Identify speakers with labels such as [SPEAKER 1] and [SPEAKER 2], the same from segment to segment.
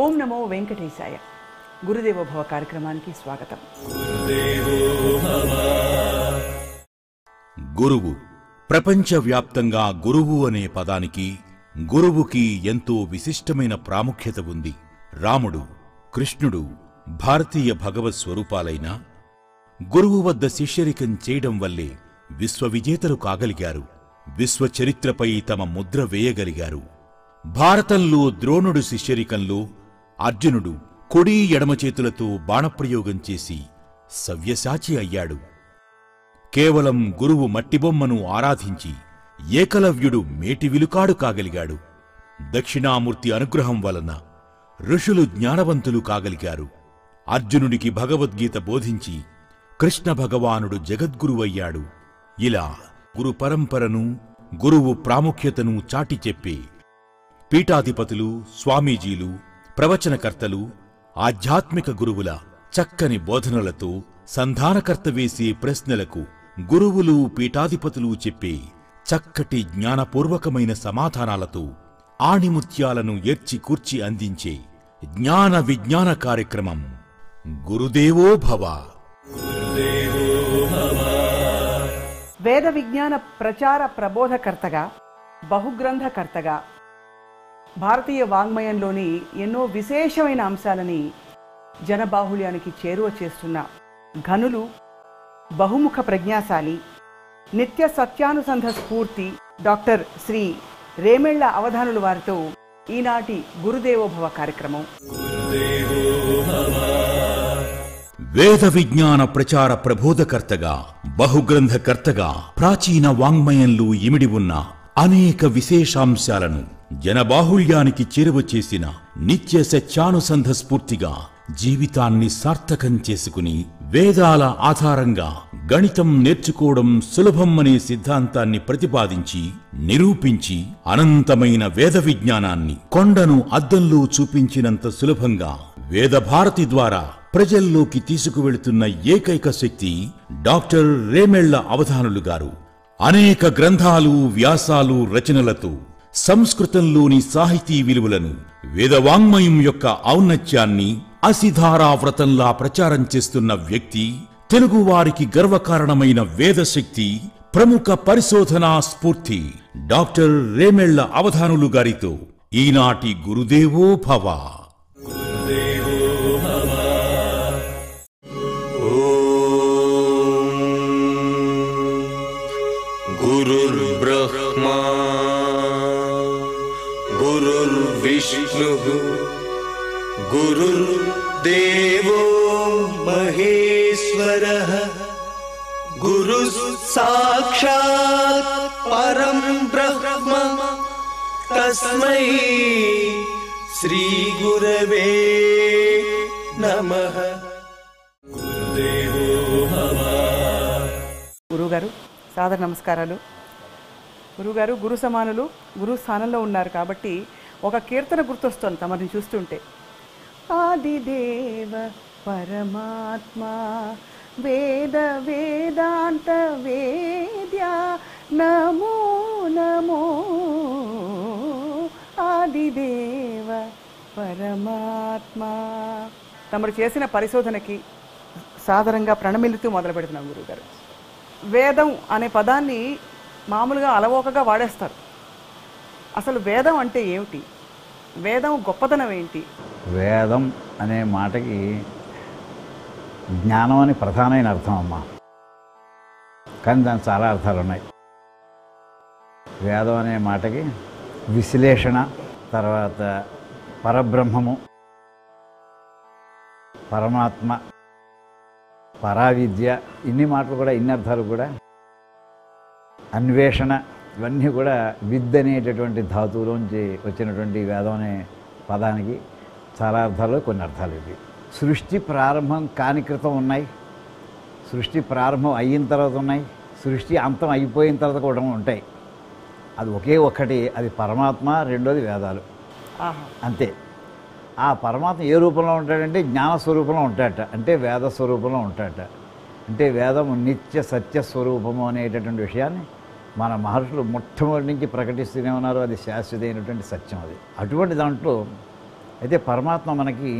[SPEAKER 1] ఓం నమో వెంకటేశాయ. గురుదేవో భవ కార్యక్రమానికి స్వాగతం.
[SPEAKER 2] గురువు. ప్రపంచవ్యాప్తంగా గురువు అనే పదానికి, గురువుకి ఎంతో విశిష్టమైన ప్రాముఖ్యత ఉంది. రాముడు, కృష్ణుడు భారతీయ భగవత్ స్వరూపాలైన గురువు వద్ద శిష్యరికం చేయడం వల్లే విశ్వవిజేతలు కాగలిగారు. విశ్వచరిత్రపై తమ ముద్ర వేయగలిగారు. భారతంలో ద్రోణుడు శిష్యరికంలో అర్జునుడు కుడి ఎడమ చేతులతో బాణప్రయోగం చేసి సవ్యసాచి అయ్యాడు. కేవలం గురువు మట్టిబొమ్మను ఆరాధించి ఏకలవ్యుడు మేటి విలుకాడు కాగలిగాడు. దక్షిణామూర్తి అనుగ్రహం వలన ఋషులు జ్ఞానవంతులు కాగలిగారు. అర్జునుడికి భగవద్గీత బోధించి కృష్ణ భగవానుడు జగద్గురువయ్యాడు. ఇలా గురు పరంపరను, గురువు ప్రాముఖ్యతను చాటి చెప్పే పీఠాధిపతులు, స్వామీజీలు, ప్రవచనకర్తలు, ఆధ్యాత్మిక గురువుల చక్కని బోధనలతో సంధానకర్త వేసే ప్రశ్నలకు గురువులు, పీఠాధిపతులు చెప్పే చక్కటి జ్ఞానపూర్వకమైన సమాధానాలతో ఆణిముత్యాలను ఎర్చి కూర్చి అందించే జ్ఞాన విజ్ఞాన కార్యక్రమం గురుదేవో భవ.
[SPEAKER 1] వేద విజ్ఞాన ప్రచార ప్రబోధకర్తగా, బహుగ్రంథకర్తగా భారతీయ వాంగ్మయంలోని ఎన్నో విశేషమైన అంశాలని జనబాహుళ్యానికి చేరువ చేస్తున్న ఘనులు, బహుముఖ ప్రజ్ఞాశాలి, నిత్య సత్యానుసంధ స్ఫూర్తి డాక్టర్ శ్రీ రేమెళ్ల అవధానులు వారితో ఈనాటి గురుదేవోభవ కార్యక్రమం.
[SPEAKER 2] వేద విజ్ఞాన ప్రచార ప్రబోధకర్తగా, బహుగ్రంథకర్తగా ప్రాచీన వాంగ్మయంలో ఇమిడి ఉన్న అనేక విశేషాంశాలను జనబాహుళ్యానికి చేరువ చేసిన నిత్య సత్యానుసంధ స్ఫూర్తిగా జీవితాన్ని సార్థకం చేసుకుని వేదాల ఆధారంగా గణితం నేర్చుకోవడం సులభం అనే సిద్ధాంతాన్ని ప్రతిపాదించి నిరూపించి అనంతమైన వేద విజ్ఞానాన్ని కొండను అద్దంలో చూపించినంత సులభంగా వేదభారతి ద్వారా ప్రజల్లోకి తీసుకువెళుతున్న ఏకైక శక్తి డాక్టర్ రేమెళ్ల అవధానులు గారు. అనేక గ్రంథాలు, వ్యాసాలు, రచనలతో సంస్కృతంలోని సాహితీ విలువలను, వేదవాంగ్మయం యొక్క ఔన్నత్యాన్ని అసిధారావ్రతంలా ప్రచారం చేస్తున్న వ్యక్తి, తెలుగువారికి గర్వకారణమైన వేదశక్తి, ప్రముఖ పరిశోధనా స్ఫూర్తి డాక్టర్ రేమెళ్ల అవధానులు గారితో ఈనాటి గురుదేవో భవ.
[SPEAKER 3] గురుర్బ్రహ్మా గురుర్విష్ణుః గురుర్దేవో మహేశ్వరః గురుః సాక్షాత్ పరం బ్రహ్మ తస్మై శ్రీ గురవే నమః.
[SPEAKER 1] గురువుగారు సాదర నమస్కారాలు. గురువుగారు గురు సమానులు, గురు స్థానంలో ఉన్నారు కాబట్టి ఒక కీర్తన గుర్తొస్తుంది తమని చూస్తుంటే. ఆదిదేవ పరమాత్మ వేద వేదాంత వేద్య నమో నమో ఆదిదేవ పరమాత్మ. తమరు చేసిన పరిశోధనకి సాదరంగా ప్రణమిల్లుతూ మొదలు పెడుతున్నాం గురువుగారు. వేదం అనే పదాన్ని మామూలుగా అలవోకగా వాడేస్తారు. అసలు వేదం అంటే ఏమిటి? వేదం గొప్పతనం ఏంటి?
[SPEAKER 4] వేదం అనే మాటకి జ్ఞానం అని ప్రధానమైన అర్థం అమ్మా, కానీ దానికి చాలా అర్థాలు ఉన్నాయి. వేదం అనే మాటకి విశ్లేషణ, తర్వాత పరబ్రహ్మము, పరమాత్మ, పరావిద్య, ఇన్ని మాటలు కూడా, ఇన్ని అర్థాలు కూడా, అన్వేషణ, ఇవన్నీ కూడా విద్ అనేటటువంటి ధాతువులోంచి వచ్చినటువంటి వేదం అనే పదానికి చాలా అర్థాలు, కొన్ని అర్థాలు ఇవి. సృష్టి ప్రారంభం కాని క్రితం ఉన్నాయి, సృష్టి ప్రారంభం అయిన తర్వాత ఉన్నాయి, సృష్టి అంతం అయిపోయిన తర్వాత కూడా ఉంటాయి. అది ఒకే ఒక్కటి, అది పరమాత్మ, రెండోది వేదాలు, అంతే. ఆ పరమాత్మ ఏ రూపంలో ఉంటాడంటే జ్ఞాన స్వరూపంలో ఉంటాడట, అంటే వేద స్వరూపంలో ఉంటాడట. అంటే వేదము నిత్య సత్య స్వరూపము అనేటటువంటి విషయాన్ని మన మహర్షులు మొట్టమొదటి నుంచి ప్రకటిస్తూనే ఉన్నారు. అది శాశ్వతమైనటువంటి సత్యం. అది అటువంటి దాంట్లో అయితే పరమాత్మ మనకి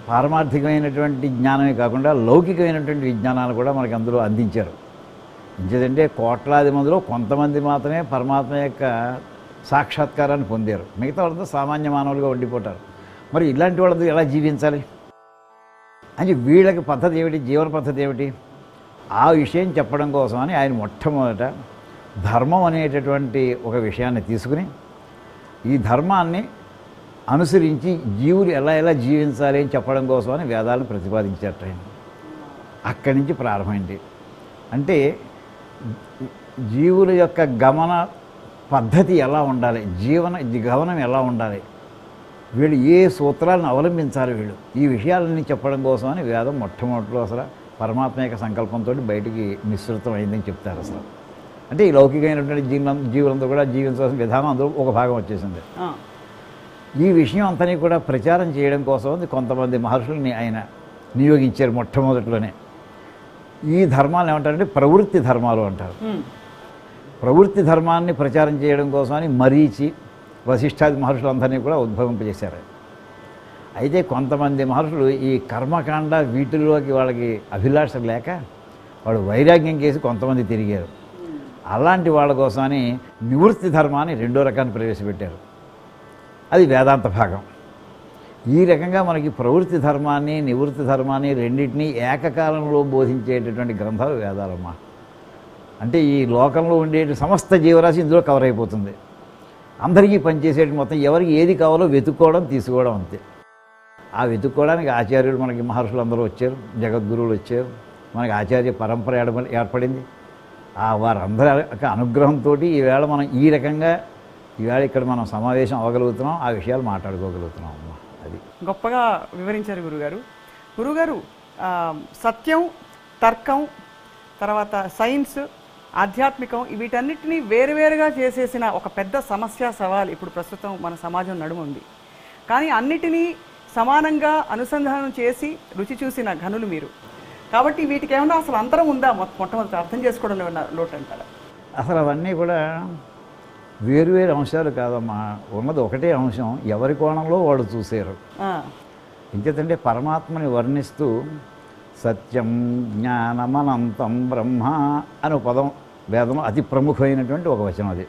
[SPEAKER 4] పారమార్థికమైనటువంటి జ్ఞానమే కాకుండా లౌకికమైనటువంటి విజ్ఞానాలు కూడా మనకి అందులో అందించారు. ఎందుకంటే కోట్లాది మందిలో కొంతమంది మాత్రమే పరమాత్మ యొక్క సాక్షాత్కారాన్ని పొందారు. మిగతా వాళ్ళంతా సామాన్య మానవులుగా ఉండిపోతారు. మరి ఇలాంటి వాళ్ళందరూ ఎలా జీవించాలి అని వీళ్ళకి పద్ధతి ఏమిటి, జీవన పద్ధతి ఏమిటి, ఆ విషయం చెప్పడం కోసమని ఆయన మొట్టమొదట ధర్మం అనేటటువంటి ఒక విషయాన్ని తీసుకుని ఈ ధర్మాన్ని అనుసరించి జీవులు ఎలా ఎలా జీవించాలి అని చెప్పడం కోసమని వేదాలను ప్రతిపాదించారట ఆయన. అక్కడి నుంచి ప్రారంభమైంది. అంటే జీవుల యొక్క గమన పద్ధతి ఎలా ఉండాలి, గమనం ఎలా ఉండాలి, వీళ్ళు ఏ సూత్రాలను అవలంబించాలి, వీళ్ళు ఈ విషయాలన్నీ చెప్పడం కోసమని వేదం మొట్టమొదటిలో అసలు పరమాత్మ యొక్క సంకల్పంతో బయటికి నిశ్రుతం అయిందని చెప్తారు. అసలు అంటే ఈ లౌకికమైనటువంటి జీవులందరూ కూడా జీవించాల్సిన విధానం అందులో ఒక భాగం వచ్చేసింది. ఈ విషయం అంతని కూడా ప్రచారం చేయడం కోసం కొంతమంది మహర్షుల్ని ఆయన నియోగించారు. మొట్టమొదటిలోనే ఈ ధర్మాలు ఏమంటారంటే ప్రవృత్తి ధర్మాలు అంటారు. ప్రవృత్తి ధర్మాన్ని ప్రచారం చేయడం కోసమని మరీచి వశిష్ఠాది మహర్షులందరినీ కూడా ఉద్భవింపజేశారు. అయితే కొంతమంది మహర్షులు ఈ కర్మకాండ వీటిల్లోకి వాళ్ళకి అభిలాష లేక వాళ్ళు వైరాగ్యం చేసి కొంతమంది తిరిగారు. అలాంటి వాళ్ళ కోసమని నివృత్తి ధర్మాన్ని రెండో రకాన్ని ప్రవేశపెట్టారు. అది వేదాంత భాగం. ఈ రకంగా మనకి ప్రవృత్తి ధర్మాన్ని నివృత్తి ధర్మాన్ని రెండింటినీ ఏకకాలంలో బోధించేటటువంటి గ్రంథాలు వేదాలమ్మా. అంటే ఈ లోకంలో ఉండే సమస్త జీవరాశి ఇందులో కవర్ అయిపోతుంది. అందరికీ పనిచేసేటి మొత్తం ఎవరికి ఏది కావాలో వెతుక్కోవడం తీసుకోవడం అంతే. ఆ వెతుక్కోవడానికి ఆచార్యులు మనకి మహర్షులు అందరూ వచ్చారు, జగద్గురువులు వచ్చారు, మనకి ఆచార్య పరంపర ఏర్పడింది. వారందరి అనుగ్రహంతో ఈవేళ మనం ఈ రకంగా ఈవేళ ఇక్కడ మనం సమావేశం అవ్వగలుగుతున్నాం, ఆ విషయాలు మాట్లాడుకోగలుగుతున్నాం అమ్మా. అది
[SPEAKER 1] గొప్పగా వివరించారు గురుగారు. సత్యం, తర్కం, తర్వాత సైన్స్, ఆధ్యాత్మికం వీటన్నిటినీ వేరువేరుగా చేసేసిన ఒక పెద్ద సమస్య సవాల్ ఇప్పుడు ప్రస్తుతం మన సమాజం నడుమ ఉంది. కానీ అన్నిటినీ సమానంగా అనుసంధానం చేసి రుచి చూసిన ఘనులు మీరు. కాబట్టి వీటికి ఏమన్నా అసలు అంతరం ఉందా మొట్టమొదటి అర్థం చేసుకోవడంలో ఏమన్నా లోటు అంటారా?
[SPEAKER 4] అసలు అవన్నీ కూడా వేరువేరు అంశాలు కాదమ్మా, ఉన్నది ఒకటే అంశం. ఎవరి కోణంలో వాళ్ళు చూసారు. ఇంకేతంటే పరమాత్మని వర్ణిస్తూ సత్యం జ్ఞానమనంతం బ్రహ్మ అనే పదం వేదంలో అతి ప్రముఖమైనటువంటి ఒక వచనం. అది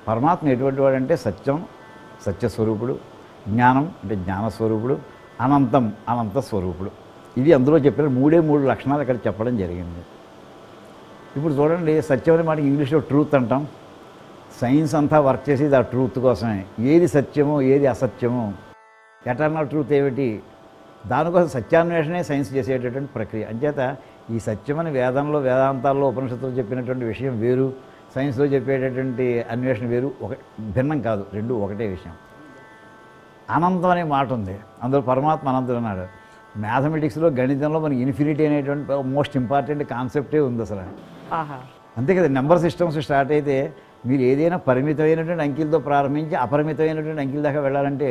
[SPEAKER 4] పరమాత్మ ఎటువంటి వాడంటే సత్యం సత్యస్వరూపుడు, జ్ఞానం అంటే జ్ఞానస్వరూపుడు, అనంతం అనంత స్వరూపుడు. ఇది అందులో చెప్పిన మూడు లక్షణాలు ఇక్కడ చెప్పడం జరిగింది. ఇప్పుడు చూడండి, సత్యం అనే మాటకి ఇంగ్లీష్లో ట్రూత్ అంటాం. సైన్స్ అంతా వర్క్ చేసేది ఆ ట్రూత్ కోసమే. ఏది సత్యమో ఏది అసత్యమో, ఎటర్నల్ ట్రూత్ ఏమిటి, దానికోసం సత్యాన్వేషణే సైన్స్ చేసేటటువంటి ప్రక్రియ. అంచేత ఈ సత్యమని వేదంలో వేదాంతాల్లో ఉపనిషత్తులు చెప్పినటువంటి విషయం వేరు, సైన్స్లో చెప్పేటటువంటి అన్వేషణ వేరు, భిన్నం కాదు, రెండు ఒకటే విషయం. అనంతం అనే మాట ఉంది, అందులో పరమాత్మ అనంతుడు అన్నాడు. మ్యాథమెటిక్స్లో గణితంలో మనకి ఇన్ఫినిటీ అనేటువంటి మోస్ట్ ఇంపార్టెంట్ కాన్సెప్టే ఉంది అసలు. అంతే కదా, నెంబర్ సిస్టమ్స్ స్టార్ట్ అయితే మీరు ఏదైనా పరిమితమైనటువంటి అంకెలతో ప్రారంభించి అపరిమితమైనటువంటి అంకెల దాకా వెళ్ళాలంటే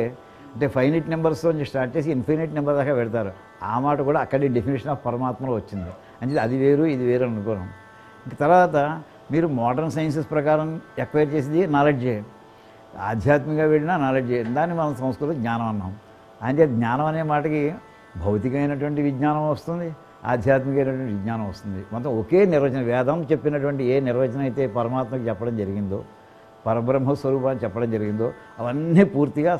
[SPEAKER 4] అంటే ఫైనైట్ నెంబర్స్తో స్టార్ట్ చేసి ఇన్ఫినిట్ నెంబర్ దాకా పెడతారు. ఆ మాట కూడా అక్కడి డెఫినేషన్ ఆఫ్ పరమాత్మలో వచ్చింది. అంటే అది వేరు ఇది వేరు అనుకోవడం. ఇంక తర్వాత మీరు మోడర్న్ సైన్సెస్ ప్రకారం ఎక్వైర్ చేసేది నాలెడ్జే, ఆధ్యాత్మికంగా వెళ్ళినా నాలెడ్జే. దాన్ని మనం సంస్కృతం జ్ఞానం అన్నాం. అంటే జ్ఞానం అనే మాటకి భౌతికమైనటువంటి విజ్ఞానం వస్తుంది, ఆధ్యాత్మికమైనటువంటి విజ్ఞానం వస్తుంది. మొత్తం ఒకే నిర్వచనం. వేదం చెప్పినటువంటి ఏ నిర్వచనం అయితే పరమాత్మకి చెప్పడం జరిగిందో, పరబ్రహ్మ స్వరూపాన్ని చెప్పడం జరిగిందో, అవన్నీ పూర్తిగా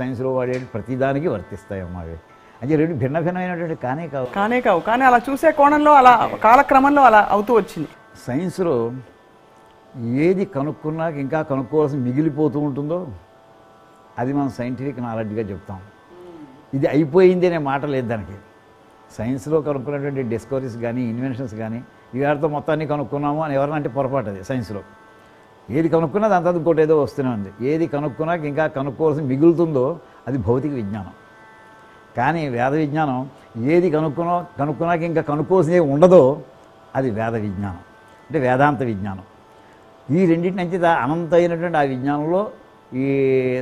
[SPEAKER 4] సైన్స్లో వాడే ప్రతిదానికి వర్తిస్తాయమ్మా. అవి అంటే రెండు భిన్న భిన్నమైనటువంటి కానే కావు.
[SPEAKER 1] కానీ అలా చూసే కోణంలో అలా కాలక్రమంలో అలా అవుతూ వచ్చింది.
[SPEAKER 4] సైన్స్లో ఏది కనుక్కున్నాక ఇంకా కనుక్కోవాల్సి మిగిలిపోతూ ఉంటుందో అది మనం సైంటిఫిక్ నాలెడ్జ్గా చెప్తాం. ఇది అయిపోయింది అనే మాట లేదు దానికి. సైన్స్లో కనుక్కున్నటువంటి డిస్కవరీస్ కానీ ఇన్వెన్షన్స్ కానీ ఇవాళతో మొత్తాన్ని కనుక్కున్నాము అని ఎవరన్నా అంటే పొరపాటు. అది సైన్స్లో ఏది కనుక్కున్నా దాని తర్వాత ఇంకోటి ఏదో వస్తూనే ఉంది. ఏది కనుక్కున్నాక ఇంకా కనుక్కోవాల్సి మిగులుతుందో అది భౌతిక విజ్ఞానం. కానీ వేద విజ్ఞానం ఏది కనుక్కున్నాక ఇంకా కనుక్కోవాల్సింది ఉండదో అది వేద విజ్ఞానం, అంటే వేదాంత విజ్ఞానం. ఈ రెండింటి నుంచి అనంతమైనటువంటి ఆ విజ్ఞానంలో ఈ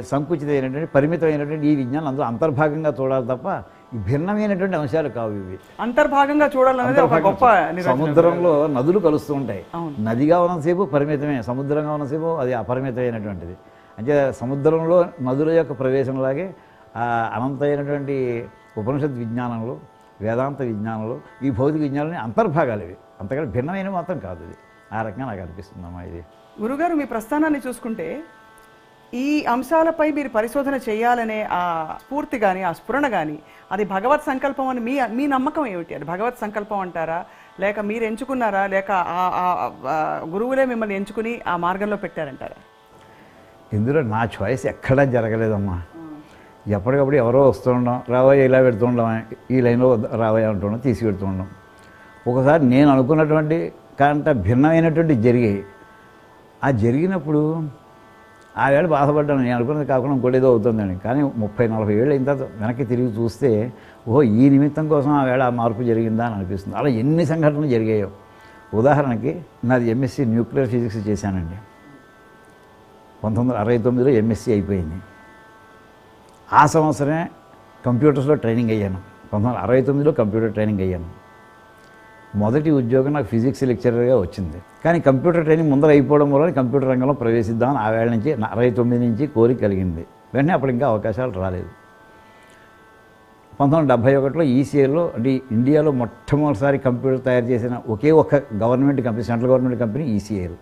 [SPEAKER 4] సంకుచితమైనటువంటి పరిమితమైనటువంటి ఈ విజ్ఞానం అందులో అంతర్భాగంగా చూడాలి తప్ప ఈ భిన్నమైనటువంటి అంశాలు కావు. ఇవి
[SPEAKER 1] అంతర్భాగంగా చూడాలనేది ఒక గొప్ప నిర్వచనం.
[SPEAKER 4] సముద్రంలో నదులు కలుస్తూ ఉంటాయి. నదిగా ఉన్నంతసేపు పరిమితమే, సముద్రంగా ఉన్నంతసేపు అది అపరిమితమైనటువంటిది. అంటే సముద్రంలో నదుల యొక్క ప్రవేశంలాగే ఆ అనంతమైనటువంటి ఉపనిషత్ విజ్ఞానంలో, వేదాంత విజ్ఞానంలో ఈ భౌతిక విజ్ఞానంలో అంతర్భాగాలు ఇవి, అంతకంటే భిన్నమైన మాత్రం కాదు ఇది. ఆ రకంగా నాకు అనిపిస్తుందమ్మా ఇది.
[SPEAKER 1] గురుగారు, మీ ప్రస్థానాన్ని చూసుకుంటే ఈ అంశాలపై మీరు పరిశోధన చేయాలనే ఆ స్ఫూర్తి కానీ, ఆ స్ఫురణ కానీ, అది భగవత్ సంకల్పం అని మీ నమ్మకం ఏమిటి? అది భగవత్ సంకల్పం అంటారా, లేక మీరు ఎంచుకున్నారా, లేక గురువులే మిమ్మల్ని ఎంచుకుని ఆ మార్గంలో పెట్టారంటారా?
[SPEAKER 4] ఇందులో నా చాయిస్ ఎక్కడా జరగలేదమ్మా. ఎప్పటికప్పుడు ఎవరో వస్తూ ఉండడం, రావయ్య ఇలా పెడుతూ ఉండడం, ఈ లైన్లో రావయ్య అంటుండడం, తీసుకెడుతూ ఉండడం. ఒకసారి నేను అనుకున్నటువంటి కంట భిన్నమైనటువంటి జరిగాయి. ఆ జరిగినప్పుడు ఆ వేళ బాధపడ్డాను, నేను అనుకున్నది కాకుండా ఇంకోటి ఏదో అవుతుందని. కానీ 30-40 ఏళ్ళు అయిన తర్వాత వెనక్కి తిరిగి చూస్తే ఓహో ఈ నిమిత్తం కోసం ఆ వేళ ఆ మార్పు జరిగిందా అని అనిపిస్తుంది. అలా ఎన్ని సంఘటనలు జరిగాయో. ఉదాహరణకి నాది ఎంఎస్సీ న్యూక్లియర్ ఫిజిక్స్ చేశానండి. 1969లో ఎంఎస్సీ అయిపోయింది. ఆ సంవత్సరమే కంప్యూటర్స్లో ట్రైనింగ్ అయ్యాను. 1969లో కంప్యూటర్ ట్రైనింగ్ అయ్యాను. మొదటి ఉద్యోగం నాకు ఫిజిక్స్ లెక్చరర్గా వచ్చింది. కానీ కంప్యూటర్ ట్రైనింగ్ ముందర అయిపోవడం వల్ల కంప్యూటర్ రంగంలో ప్రవేశిద్దామని ఆ వేళ నుంచి 69 నుంచి కోరిక కలిగింది. వెంటనే అప్పుడు ఇంకా అవకాశాలు రాలేదు. 1971లో ఈసీఐలో, అంటే ఇండియాలో మొట్టమొదటిసారి కంప్యూటర్ తయారు చేసిన ఒకే ఒక్క government company, central government company ECIL.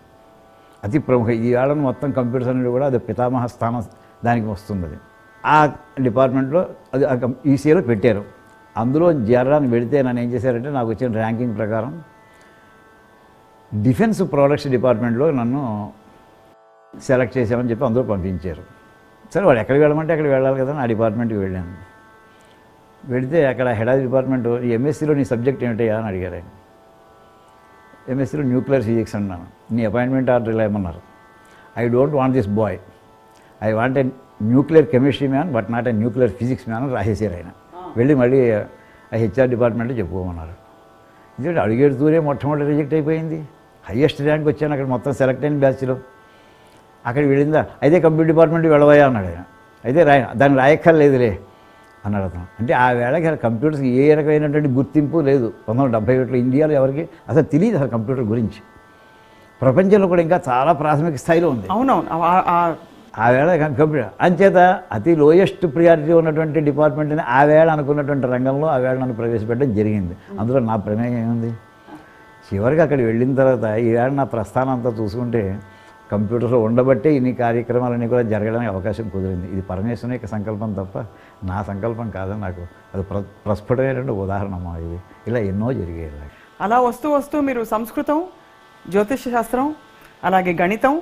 [SPEAKER 4] అతి ప్రముఖ ఈ ఏడాది మొత్తం కంప్యూటర్స్ అనేది కూడా అది పితామహ స్థానం దానికి వస్తుంది. అది ఆ డిపార్ట్మెంట్లో అది ఈసీఐలో పెట్టారు. అందులో చేరడానికి వెళితే నన్ను ఏం చేశారంటే, నాకు వచ్చిన ర్యాంకింగ్ ప్రకారం డిఫెన్స్ ప్రొడక్ట్స్ డిపార్ట్మెంట్లో నన్ను సెలెక్ట్ చేశామని చెప్పి అందులో పంపించారు. సరే వాడు ఎక్కడికి వెళ్ళమంటే అక్కడికి వెళ్ళాలి కదా, ఆ డిపార్ట్మెంట్కి వెళ్ళాను. వెళితే అక్కడ హెడ్ ఆఫ్ డిపార్ట్మెంట్, ఎంఎస్సీలో నీ సబ్జెక్ట్ ఏమిటయ్యా అని అడిగారు ఆయన. ఎంఎస్సీలో న్యూక్లియర్ ఫిజిక్స్ అన్నాను. నీ అపాయింట్మెంట్ ఆర్డర్ ఇలా ఏమన్నారు. I don't want this boy, I want a nuclear chemistry man but not a nuclear physics man అని రాసేసారు ఆయన. వెళ్ళి మళ్ళీ ఆ హెచ్ఆర్ డిపార్ట్మెంట్లో చెప్పుకోమన్నారు. ఎందుకంటే అడిగేడుతూనే మొట్టమొదటి రిజెక్ట్ అయిపోయింది. హయ్యెస్ట్ ర్యాంక్ వచ్చాను అక్కడ మొత్తం సెలెక్ట్ అయిన బ్యాచ్లో. అక్కడికి వెళ్ళిందా, అయితే కంప్యూటర్ డిపార్ట్మెంట్కి వెళ్ళవయా అన్నాడు ఆయన. అయితే దాన్ని రాయక్కర్లేదులే అన్నాడు అతను. అంటే ఆ వేళకి కంప్యూటర్స్కి ఏ రకమైనటువంటి గుర్తింపు లేదు. 1971లో ఇండియాలో ఎవరికి అసలు తెలియదు అసలు కంప్యూటర్ గురించి. ప్రపంచంలో కూడా ఇంకా చాలా ప్రాథమిక స్థాయిలో ఉంది.
[SPEAKER 1] అవునవును.
[SPEAKER 4] ఆ వేళ కంప్యూటర్ అంచేత అతి లోయెస్ట్ ప్రియారిటీ ఉన్నటువంటి డిపార్ట్మెంట్ని ఆ వేళ అనుకున్నటువంటి రంగంలో ఆ వేళ నన్ను ప్రవేశపెట్టడం జరిగింది. అందులో నా ప్రమేయం ఏముంది? చివరికి అక్కడికి వెళ్ళిన తర్వాత ఈ వేళ నా ప్రస్థానం అంతా చూసుకుంటే కంప్యూటర్లో ఉండబట్టే ఇన్ని కార్యక్రమాలన్నీ కూడా జరగడానికి అవకాశం కుదిరింది. ఇది పరమేశ్వరుని యొక్క సంకల్పం తప్ప నా సంకల్పం కాదని నాకు అది ప్రస్ఫుటమైనటువంటి ఉదాహరణ అమ్మా. ఇది ఇలా ఎన్నో జరిగాయి.
[SPEAKER 1] అలా వస్తూ వస్తూ మీరు సంస్కృతం, జ్యోతిష శాస్త్రం, అలాగే గణితం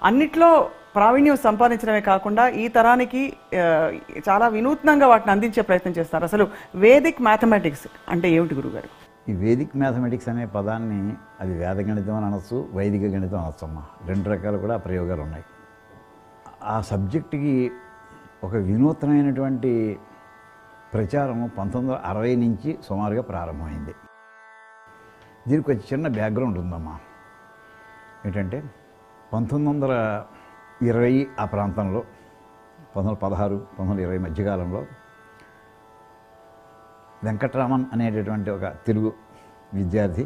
[SPEAKER 1] అన్నిట్లో ప్రావీణ్యం సంపాదించడమే కాకుండా ఈ తరానికి చాలా వినూత్నంగా వాటిని అందించే ప్రయత్నం చేస్తారు. అసలు వేదిక్ మ్యాథమెటిక్స్ అంటే ఏమిటి గురుగారు?
[SPEAKER 4] ఈ వేదిక్ మ్యాథమెటిక్స్ అనే పదాన్ని అది వేద గణితం అని అనొచ్చు, వైదిక గణితం అనొచ్చమ్మా. రెండు రకాలు కూడా ప్రయోగాలు ఉన్నాయి. ఆ సబ్జెక్టుకి ఒక వినూత్నమైనటువంటి ప్రచారం 1960 నుంచి సుమారుగా ప్రారంభమైంది. దీనికి ఒక చిన్న బ్యాక్గ్రౌండ్ ఉందమ్మా. ఏంటంటే 1920 ఆ ప్రాంతంలో, 1916, 1920 మధ్యకాలంలో వెంకట్రామన్ అనేటటువంటి ఒక తెలుగు విద్యార్థి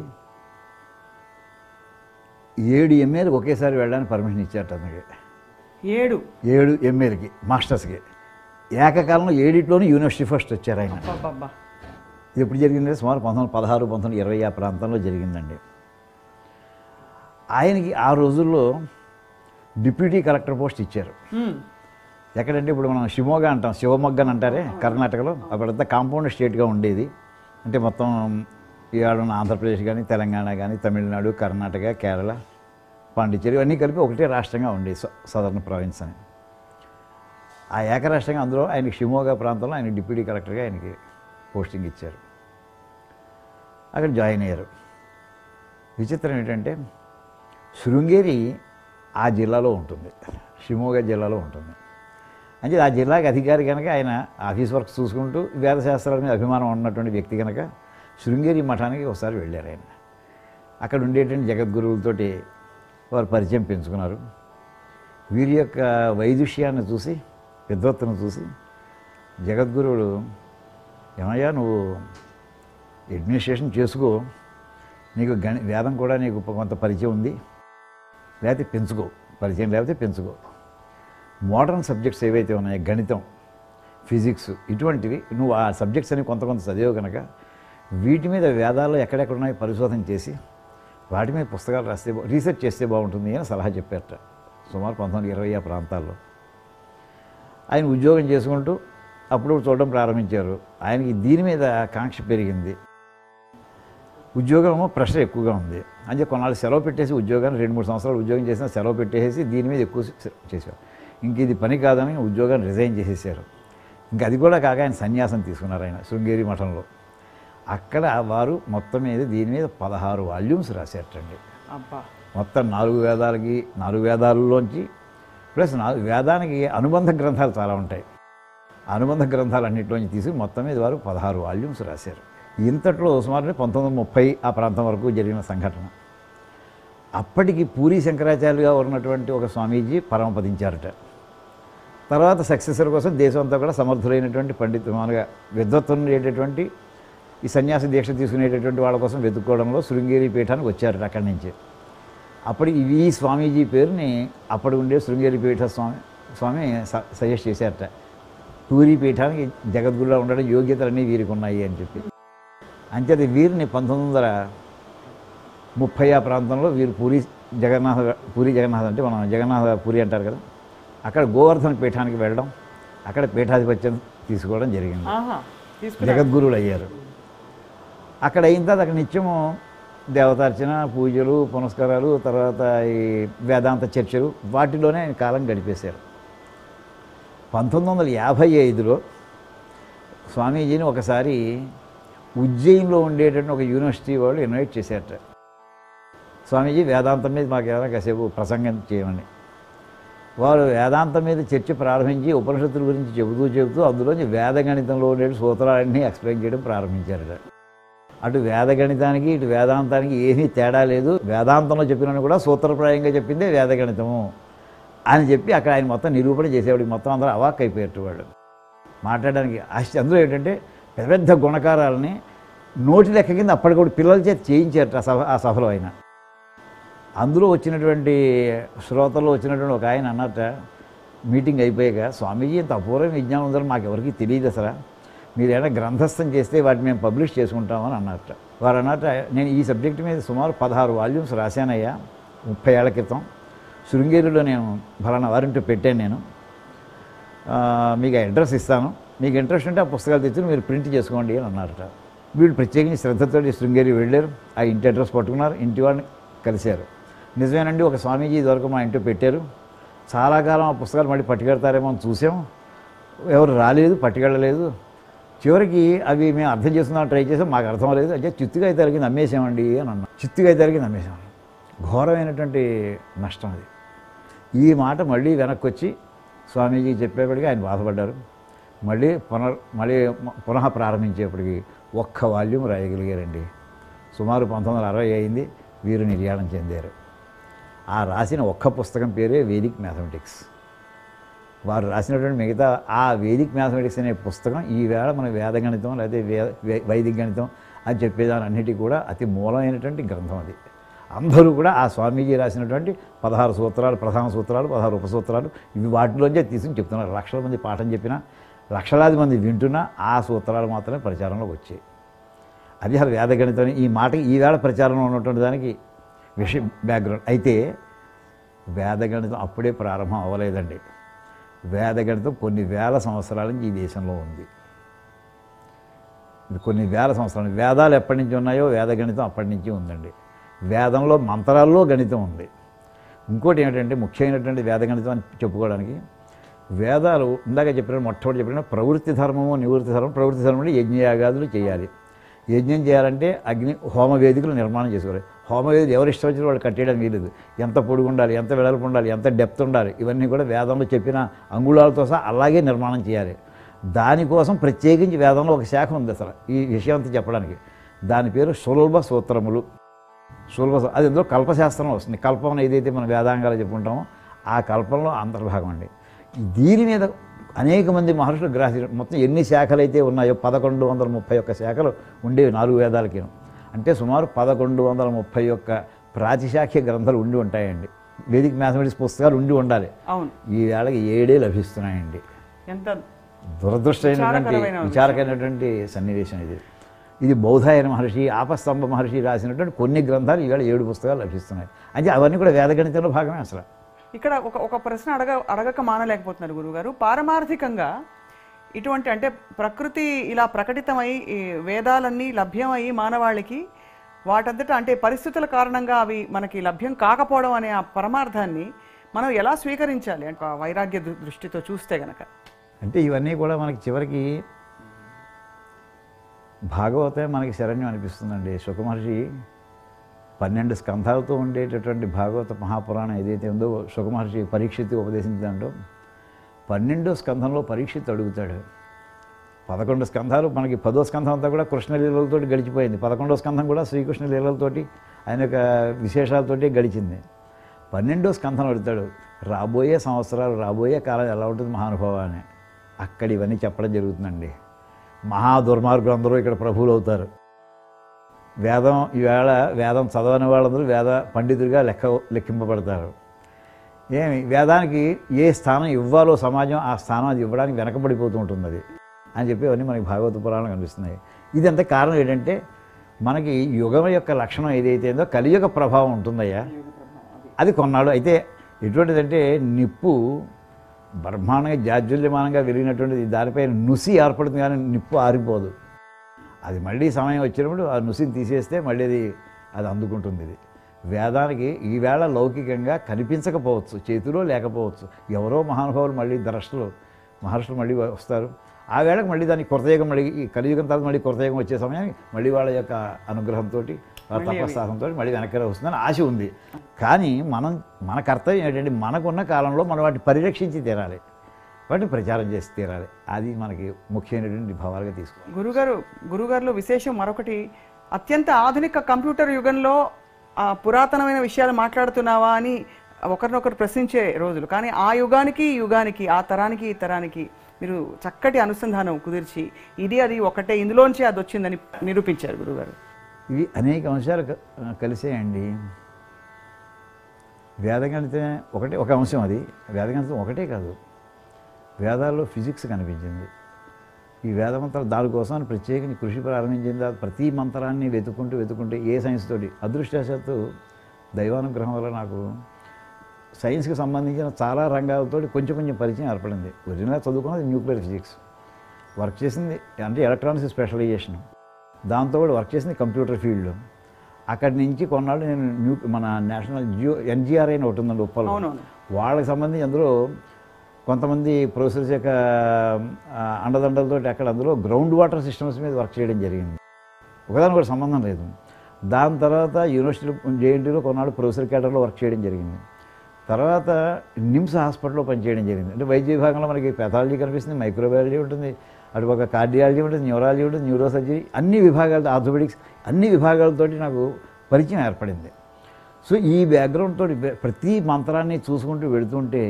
[SPEAKER 4] 7 ఎంఏలు ఒకేసారి వెళ్ళడానికి పర్మిషన్ ఇచ్చారట అతనికి. 7 ఎంఏలకి మాస్టర్స్కి ఏకకాలంలో 7 యూనివర్సిటీ ఫస్ట్ వచ్చారు ఆయన. ఎప్పుడు జరిగిందంటే సుమారు 1916, 1920 ఆ ప్రాంతంలో జరిగిందండి. ఆయనకి ఆ రోజుల్లో డిప్యూటీ కలెక్టర్ పోస్ట్ ఇచ్చారు. ఎక్కడంటే ఇప్పుడు మనం షిమోగా అంటాం, శివమొగ్గ అని అంటారే కర్ణాటకలో. అప్పుడంతా కాంపౌండ్ స్టేట్గా ఉండేది. అంటే మొత్తం ఇవాళ ఆంధ్రప్రదేశ్ కానీ, తెలంగాణ కానీ, తమిళనాడు, కర్ణాటక, కేరళ, పాండిచ్చేరి అన్నీ కలిపి ఒకటే రాష్ట్రంగా ఉండేది, సదర్న్ ప్రావిన్స్ అని. ఆ ఏకరాష్ట్రంగా అందులో ఆయనకి షిమోగా ప్రాంతంలో ఆయన డిప్యూటీ కలెక్టర్గా ఆయనకి పోస్టింగ్ ఇచ్చారు. అక్కడ జాయిన్ అయ్యారు. విచిత్రం ఏంటంటే శృంగేరి ఆ జిల్లాలో ఉంటుంది, షిమోగా జిల్లాలో ఉంటుంది. అంటే ఆ జిల్లాకి అధికారి కనుక ఆయన ఆఫీస్ వర్క్ చూసుకుంటూ వేదశాస్త్రాల మీద అభిమానం ఉన్నటువంటి వ్యక్తి కనుక శృంగేరి మఠానికి ఒకసారి వెళ్ళారు ఆయన. అక్కడ ఉండేటువంటి జగద్గురువులతోటి వారు పరిచయం పెంచుకున్నారు. వీరి యొక్క వైదుష్యాన్ని చూసి, విద్వత్తును చూసి జగద్గురువులు, ఏమయ్యా నువ్వు అడ్మినిస్ట్రేషన్ చేసుకో, నీకు వేదం కూడా నీకు కొంత పరిచయం ఉంది, లేకపోతే పెంచుకో, పరిచయం లేకపోతే పెంచుకో. మోడర్న్ సబ్జెక్ట్స్ ఏవైతే ఉన్నాయో గణితం, ఫిజిక్స్ ఇటువంటివి నువ్వు ఆ సబ్జెక్ట్స్ అని కొంత చదివావు కనుక వీటి మీద వేదాల్లో ఎక్కడెక్కడ ఉన్నాయో పరిశోధన చేసి వాటి మీద పుస్తకాలు రాస్తే రీసెర్చ్ చేస్తే బాగుంటుంది అని సలహా చెప్పారట. సుమారు 1920 ఆ ప్రాంతాల్లో ఆయన ఉద్యోగం చేసుకుంటూ అప్పుడు చూడడం ప్రారంభించారు. ఆయనకి దీని మీద కాంక్ష పెరిగింది. ఉద్యోగం ప్రెషర్ ఎక్కువగా ఉంది. అంటే కొన్నాళ్ళు సెలవు పెట్టేసి ఉద్యోగాన్ని 2-3 సంవత్సరాలు ఉద్యోగం చేసినా సెలవు పెట్టేసి దీని మీద ఎక్కువ చేశారు. ఇంక ఇది పని కాదని ఉద్యోగాన్ని రిజైన్ చేసేసారు. ఇంక అది కూడా కాక ఆయన సన్యాసం తీసుకున్నారు ఆయన శృంగేరి మఠంలో. అక్కడ వారు మొత్తం మీద దీని మీద 16 వాల్యూమ్స్ రాశారటండి.
[SPEAKER 1] అబ్బా,
[SPEAKER 4] మొత్తం 4 వేదాలలోంచి ప్లస్ 4 వేదానికి అనుబంధ గ్రంథాలు చాలా ఉంటాయి. అనుబంధ గ్రంథాలన్నింటిలోంచి తీసుకుని మొత్తం మీద వారు 16 వాల్యూమ్స్ రాశారు. ఇంతట్లో సుమారు 1930 ఆ ప్రాంతం వరకు జరిగిన సంఘటన. అప్పటికి పూరీ శంకరాచార్యులుగా ఉన్నటువంటి ఒక స్వామీజీ పరమపదించారట. తర్వాత సక్సెసర్ కోసం దేశం అంతా కూడా సమర్థులైనటువంటి మామూలుగా విద్వత్వం ఉండేటటువంటి ఈ సన్యాస దీక్ష తీసుకునేటటువంటి వాళ్ళ కోసం వెతుక్కోవడంలో శృంగేరి పీఠానికి వచ్చారట. అక్కడి నుంచి అప్పటి ఈ స్వామీజీ పేరుని అప్పటి ఉండే శృంగేరి పీఠ స్వామి సజెస్ట్ చేశారట. పూరీ పీఠానికి జగద్గురులా ఉండడం యోగ్యతలన్నీ వీరికి ఉన్నాయి అని చెప్పి. అంచేది వీరిని 1930 ఆ ప్రాంతంలో వీరు పూరీ జగన్నాథ అంటే మనం జగన్నాథ పూరి అంటారు కదా, అక్కడ గోవర్ధన పీఠానికి వెళ్ళడం, అక్కడ పీఠాధిపత్యం తీసుకోవడం జరిగింది. జగద్గురువులు అయ్యారు. అక్కడ అయిన తర్వాత అక్కడ నిత్యము దేవతార్చన, పూజలు, పునస్కారాలు, తర్వాత ఈ వేదాంత చర్చలు వాటిలోనే ఆయన కాలం గడిపేశారు. 1955లో స్వామీజీని ఒకసారి ఉజ్జయిన్లో ఉండేటటువంటి ఒక యూనివర్సిటీ వాళ్ళు ఇన్వైట్ చేశారట. స్వామీజీ వేదాంతం మీద మాకు ఏదైనా కాసేపు ప్రసంగం చేయమని. వారు వేదాంతం మీద చర్చ ప్రారంభించి ఉపనిషత్తుల గురించి చెబుతూ అందులోంచి వేదగణితంలో ఉండే సూత్రాలన్నీ ఎక్స్ప్లెయిన్ చేయడం ప్రారంభించారట. అటు వేదగణితానికి ఇటు వేదాంతానికి ఏమీ తేడా లేదు, వేదాంతంలో చెప్పినని కూడా సూత్రప్రాయంగా చెప్పిందే వేదగణితము అని చెప్పి అక్కడ ఆయన మొత్తం నిరూపణ చేసేవాడు. మొత్తం అందరూ అవాక్ అయిపోయేట్టు వాళ్ళు మాట్లాడడానికి. అందులో ఏంటంటే పెద్ద పెద్ద గుణకారాలని నోటి లెక్క కింద అప్పటికప్పుడు పిల్లల చేతి చేయించారట ఆ సభలో ఆయన. అందులో వచ్చినటువంటి శ్రోతల్లో వచ్చినటువంటి ఒక ఆయన అన్నట్ట మీటింగ్ అయిపోయాక, స్వామీజీ ఇంత అపూర్వం విజ్ఞానం ఉందని మాకు ఎవరికి తెలియదు అసలు, మీరు ఏమైనా గ్రంథస్థం చేస్తే వాటిని మేము పబ్లిష్ చేసుకుంటామని అన్నట్ట. వారు అన్నట్ట, నేను ఈ సబ్జెక్ట్ మీద సుమారు 16 వాల్యూమ్స్ రాశానయ్యా 30 ఏళ్ల క్రితం. శృంగేరిలో నేను ఫలానా వారింటూ పెట్టాను, నేను మీకు అడ్రస్ ఇస్తాను, మీకు ఇంట్రెస్ట్ ఉంటే ఆ పుస్తకాలు తెచ్చి మీరు ప్రింట్ చేసుకోండి అని అన్నారట. వీళ్ళు ప్రత్యేకించి శ్రద్ధతో శృంగేరి వెళ్ళారు. ఆ ఇంటి అడ్రస్ పట్టుకున్నారు, ఇంటి వాళ్ళని కలిశారు. నిజమేనండి, ఒక స్వామీజీ ఇదివరకు మా ఇంట్లో పెట్టారు, చాలా కాలం ఆ పుస్తకాలు మళ్ళీ పట్టుకెడతారేమో అని చూసాం, ఎవరు రాలేదు, పట్టుకెళ్ళలేదు. చివరికి అవి మేము అర్థం చేసుకుందాం ట్రై చేసాం, మాకు అర్థం లేదు, అంటే చిత్తుగా తరిగి నమ్మేసామండి అని అన్నాం. చిత్తుగా తరిగి నమ్మేసాం. ఘోరమైనటువంటి నష్టం అది. ఈ మాట మళ్ళీ వెనక్కి వచ్చి స్వామీజీ చెప్పేప్పటికీ ఆయన బాధపడ్డారు. మళ్ళీ పునః ప్రారంభించేప్పటికి 1 వాల్యూమ్ రాయగలిగారండి. సుమారు 1960 అయింది, వీరు నిర్యాణం చెందారు. ఆ రాసిన 1 పుస్తకం పేరే వేదిక్ మ్యాథమెటిక్స్. వారు రాసినటువంటి మిగతా ఆ వేదిక్ మ్యాథమెటిక్స్ అనే పుస్తకం ఈవేళ మన వేదగణితం లేకపోతే వైదిక గణితం అని చెప్పేదాని అన్నిటికీ కూడా అతి మూలమైనటువంటి గ్రంథం అది. అందరూ కూడా ఆ స్వామీజీ రాసినటువంటి 16 సూత్రాలు, ప్రధాన సూత్రాలు, 16 ఉపసూత్రాలు, ఇవి వాటిలోంచే తీసుకుని చెప్తున్నారు. లక్షల మంది పాఠం చెప్పినా, లక్షలాది మంది వింటున్నా ఆ సూత్రాలు మాత్రమే ప్రచారంలోకి వచ్చాయి. అది అసలు వేదగణితం. ఈ మాటకి ఈవేళ ప్రచారంలో ఉన్నటువంటి దానికి విషయం బ్యాక్గ్రౌండ్. అయితే వేదగణితం అప్పుడే ప్రారంభం అవ్వలేదండి. వేదగణితం కొన్ని వేల సంవత్సరాల నుంచి ఈ దేశంలో ఉంది. కొన్ని వేల సంవత్సరాలు. వేదాలు ఎప్పటి నుంచి ఉన్నాయో వేదగణితం అప్పటి నుంచి ఉందండి. వేదంలో మంత్రాల్లో గణితం ఉంది. ఇంకోటి ఏమిటంటే ముఖ్యమైనటువంటి వేదగణితం అని చెప్పుకోవడానికి, వేదాలు ఇందాక మొట్టమొదటి చెప్పిన ప్రవృత్తి ధర్మము, నివృత్తి ధర్మం. ప్రవృత్తి ధర్మం అంటే యజ్ఞయాగాదులు చేయాలి. యజ్ఞం చేయాలంటే హోమ వేదికలు నిర్మాణం చేసుకోవాలి. హోమ వేదిక ఎవరు ఇష్టం వచ్చిన వాళ్ళు కట్టేయడం వీలేదు. ఎంత పొడుగు ఉండాలి, ఎంత వెడల్పు ఉండాలి, ఎంత డెప్త్ ఉండాలి, ఇవన్నీ కూడా వేదంలో చెప్పిన అంగుళాలతో సహా అలాగే నిర్మాణం చేయాలి. దానికోసం ప్రత్యేకించి వేదంలో ఒక శాఖ ఉంది అసలు ఈ విషయం అంతా చెప్పడానికి. దాని పేరు సులభ సూత్రములు. అది ఇందులో కల్పశాస్త్రం వస్తుంది. కల్పం ఏదైతే మనం వేదాంగాలు చెప్పుకుంటామో ఆ కల్పంలో అంతర్భాగం అండి. దీని మీద అనేక మంది మహర్షులు గ్రహించారు. మొత్తం ఎన్ని శాఖలు అయితే ఉన్నాయో 1131 శాఖలు ఉండేవి 4 వేదాలకి. అంటే సుమారు 1131 ప్రాతిశాఖ్య గ్రంథాలు ఉండి ఉంటాయండి. వేదిక్ మ్యాథమెటిక్స్ పుస్తకాలు ఉండి ఉండాలి.
[SPEAKER 1] అవును,
[SPEAKER 4] ఈ వేళకి 7 లభిస్తున్నాయండి.
[SPEAKER 1] ఎంత
[SPEAKER 4] దురదృష్టమైనటువంటి విచారకమైనటువంటి సన్నివేశం ఇది. ఇది బౌధాయన మహర్షి, ఆపస్తంభ మహర్షి రాసినటువంటి కొన్ని గ్రంథాలు ఈవేళ 7 పుస్తకాలు లభిస్తున్నాయి. అంటే అవన్నీ కూడా వేదగణితంలో భాగమే. అసలు
[SPEAKER 1] ఇక్కడ ఒక ప్రశ్న అడగక మానలేకపోతున్నారు గురుగారు. పారమార్థికంగా ఇటువంటి అంటే ప్రకృతి ఇలా ప్రకటితమై ఈ వేదాలన్నీ లభ్యమయ్యి మానవాళికి వాటంతటా అంటే పరిస్థితుల కారణంగా అవి మనకి లభ్యం కాకపోవడం అనే ఆ పరమార్థాన్ని మనం ఎలా స్వీకరించాలి అంటే వైరాగ్య దృష్టితో చూస్తే గనక?
[SPEAKER 4] అంటే ఇవన్నీ కూడా మనకి చివరికి భాగవతే మనకి శరణ్యం అనిపిస్తుందండి. శుకమహర్షి 12 స్కంధాలతో ఉండేటటువంటి భాగవత మహాపురాణం ఏదైతే ఉందో శుకమహర్షి పరీక్షిత్తు ఉపదేశించడంలో 12వ స్కంధంలో పరీక్షిత్తు అడుగుతాడు. 11 స్కంధాలు మనకి 10వ స్కంధం అంతా కూడా కృష్ణలీలలతో గడిచిపోయింది. 11వ స్కంధం కూడా శ్రీకృష్ణ లీలలతోటి ఆయన యొక్క విశేషాలతోటి గడిచింది. 12వ స్కంధం అడుగుతాడు, రాబోయే సంవత్సరాలు రాబోయే కాలం ఎలా ఉంటుంది మహానుభావ అని. అక్కడ ఇవన్నీ చెప్పడం జరుగుతుందండి. మహా దుర్మార్గులు అందరూ ఇక్కడ ప్రభువులు అవుతారు. వేదం చదవని వాళ్ళందరూ వేద పండితుడిగా లెక్కింపబడతారు. వేదానికి ఏ స్థానం ఇవ్వాలో సమాజం ఆ స్థానం అది ఇవ్వడానికి వెనకబడిపోతూ ఉంటుంది అది అని చెప్పి అవన్నీ మనకి భాగవత పురాణం కనిపిస్తున్నాయి. ఇదంతా కారణం ఏంటంటే మనకి యుగం యొక్క లక్షణం ఏదైతే ఉందో కలియుగ ప్రభావం ఉంటుందయ్యా. అది కొన్నాళ్ళు అయితే ఎటువంటిదంటే నిప్పు బ్రహ్మాండంగా జాజ్వల్యమానంగా వెలిగినటువంటిది దానిపై నుసి ఏర్పడుతుంది కానీ నిప్పు ఆరిపోదు. అది మళ్ళీ సమయం వచ్చినప్పుడు ఆ నుసిని తీసేస్తే మళ్ళీ అది అందుకుంటుంది. ఇది వేదానికి ఈవేళ లౌకికంగా కనిపించకపోవచ్చు, చేతిలో లేకపోవచ్చు. ఎవరో మహానుభావులు మళ్ళీ మహర్షులు మళ్ళీ వస్తారు. ఆ వేళకు మళ్ళీ దానికి కొరతయుగం మళ్ళీ ఈ కలియుగం తర్వాత మళ్ళీ కొరతయుగం వచ్చే సమయానికి మళ్ళీ వాళ్ళ యొక్క అనుగ్రహంతో వాళ్ళ తపస్సాహంతో మళ్ళీ వెనక్కి వస్తుందని ఆశ ఉంది. కానీ మన కర్తవ్యం ఏంటంటే మనకున్న కాలంలో మనం వాటిని పరిరక్షించి తీరాలి, వాటిని ప్రచారం చేసి తీరాలి. అది మనకి ముఖ్యమైనటువంటి భావాలుగా తీసుకోవాలి.
[SPEAKER 1] గురుగారులో విశేషం మరొకటి, అత్యంత ఆధునిక కంప్యూటర్ యుగంలో పురాతనమైన విషయాలు మాట్లాడుతున్నావా అని ఒకరినొకరు ప్రశ్నించే రోజులు. కానీ ఆ యుగానికి ఆ తరానికి ఈ తరానికి మీరు చక్కటి అనుసంధానం కుదిర్చి ఇది అది ఒకటే, ఇందులోంచి అది వచ్చిందని నిరూపించారు గురుగారు.
[SPEAKER 4] ఇవి అనేక అంశాలు కలిసేయండి. వేదగణితం ఒక అంశం. అది వేదగణితం ఒకటే కాదు, వేదాల్లో ఫిజిక్స్ కనిపించింది. ఈ వేదమంత్రాలు దానికోసం ప్రత్యేకించి కృషి ప్రారంభించింది. ప్రతి మంత్రాన్ని వెతుకుంటూ ఏ సైన్స్ తోటి అదృష్టవశాత్తు దైవానుగ్రహం వల్ల నాకు సైన్స్కి సంబంధించిన చాలా రంగాలతో కొంచెం పరిచయం ఏర్పడింది. ఒరిజినల్గా చదువుకున్నది న్యూక్లియర్ ఫిజిక్స్, వర్క్ చేసింది అంటే ఎలక్ట్రానిక్స్ స్పెషలైజేషన్, దాంతో కూడా వర్క్ చేసింది కంప్యూటర్ ఫీల్డ్లో. అక్కడి నుంచి కొన్నాళ్ళు నేను మన నేషనల్ ఎన్జిఆర్ఐ అని ఒకటి ఉందండి ఉప్పల్లో, వాళ్ళకి సంబంధించి అందులో కొంతమంది ప్రొఫెసర్స్ యొక్క అండదండలతో అక్కడ అందులో గ్రౌండ్ వాటర్ సిస్టమ్స్ మీద వర్క్ చేయడం జరిగింది. ఒకదాని కూడా సంబంధం లేదు. దాని తర్వాత యూనివర్సిటీలో జేఎన్టీలో కొన్నాళ్ళు ప్రొఫెసర్ క్యాడర్లో వర్క్ చేయడం జరిగింది. తర్వాత నిమ్స్ హాస్పిటల్లో పనిచేయడం జరిగింది. అంటే వైద్య విభాగంలో మనకి పెథాలజీ కనిపిస్తుంది, మైక్రోబయాలజీ ఉంటుంది, అటుపక్క కార్డియాలజీ ఉంటుంది, న్యూరాలజీ ఉంటుంది, న్యూరోసర్జరీ, అన్ని విభాగాలతో ఆర్థోపెడిక్స్ అన్ని విభాగాలతోటి నాకు పరిచయం ఏర్పడింది. సో ఈ బ్యాక్గ్రౌండ్ తోటి ప్రతి మంత్రాన్ని చూసుకుంటూ వెళుతుంటే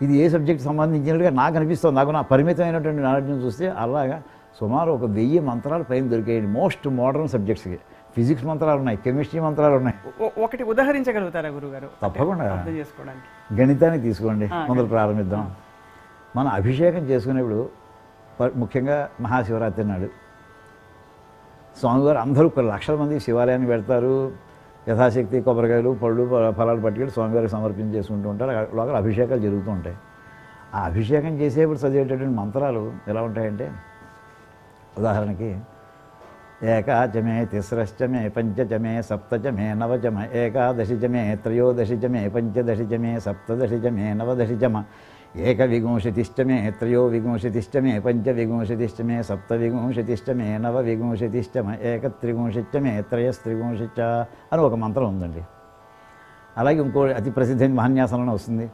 [SPEAKER 4] ఇది ఏ సబ్జెక్ట్ సంబంధించినట్టుగా నాకు అనిపిస్తుంది. నాకు నా పరిమితమైనటువంటి నాలెడ్జ్ని చూస్తే అలాగా సుమారు 1000 మంత్రాలు పైన దొరికాయండి. మోస్ట్ మోడర్న్ సబ్జెక్ట్స్కి ఫిజిక్స్ మంత్రాలు ఉన్నాయి, కెమిస్ట్రీ మంత్రాలు ఉన్నాయి.
[SPEAKER 1] ఒకటి ఉదాహరించగలుగుతారా గురుగారు?
[SPEAKER 4] తప్పకుండా.
[SPEAKER 1] అర్థం చేసుకోవడానికి
[SPEAKER 4] గణితాన్ని తీసుకోండి, మొదలు ప్రారంభిద్దాం. మనం అభిషేకం చేసుకునేప్పుడు ముఖ్యంగా మహాశివరాత్రి నాడు స్వామివారు అందరూ కొన్ని లక్షల మంది శివాలయాన్ని పెడతారు. యథాశక్తి కొబ్బరికాయలు పళ్ళు ఫలాలు పట్టుకెళ్ళి స్వామివారికి సమర్పణ చేసుకుంటూ ఉంటారు. లోపల అభిషేకాలు జరుగుతూ ఉంటాయి. ఆ అభిషేకం చేసేప్పుడు చదివేటటువంటి మంత్రాలు ఎలా ఉంటాయంటే, ఉదాహరణకి ఏకాచమే తిస్రశ్చమే పంచచమే సప్తచమే నవచమ ఏకాదశిచమే త్రయోదశిచమే పంచదశిచమే సప్తదశిచమే నవదశిచమ ఏకవింశతిష్టమే త్రయోవింశతిష్టమే పంచవింశతిష్టమే సప్తవింశతిష్టమే నవవింశతిష్టమ ఏకత్రివింశతిష్టమే త్రయస్త్రివింశతిచ అని ఒక మంత్రం ఉందండి. అలాగే ఇంకో అతి ప్రసిద్ధమైన మహాన్యాసంలో వస్తుంది.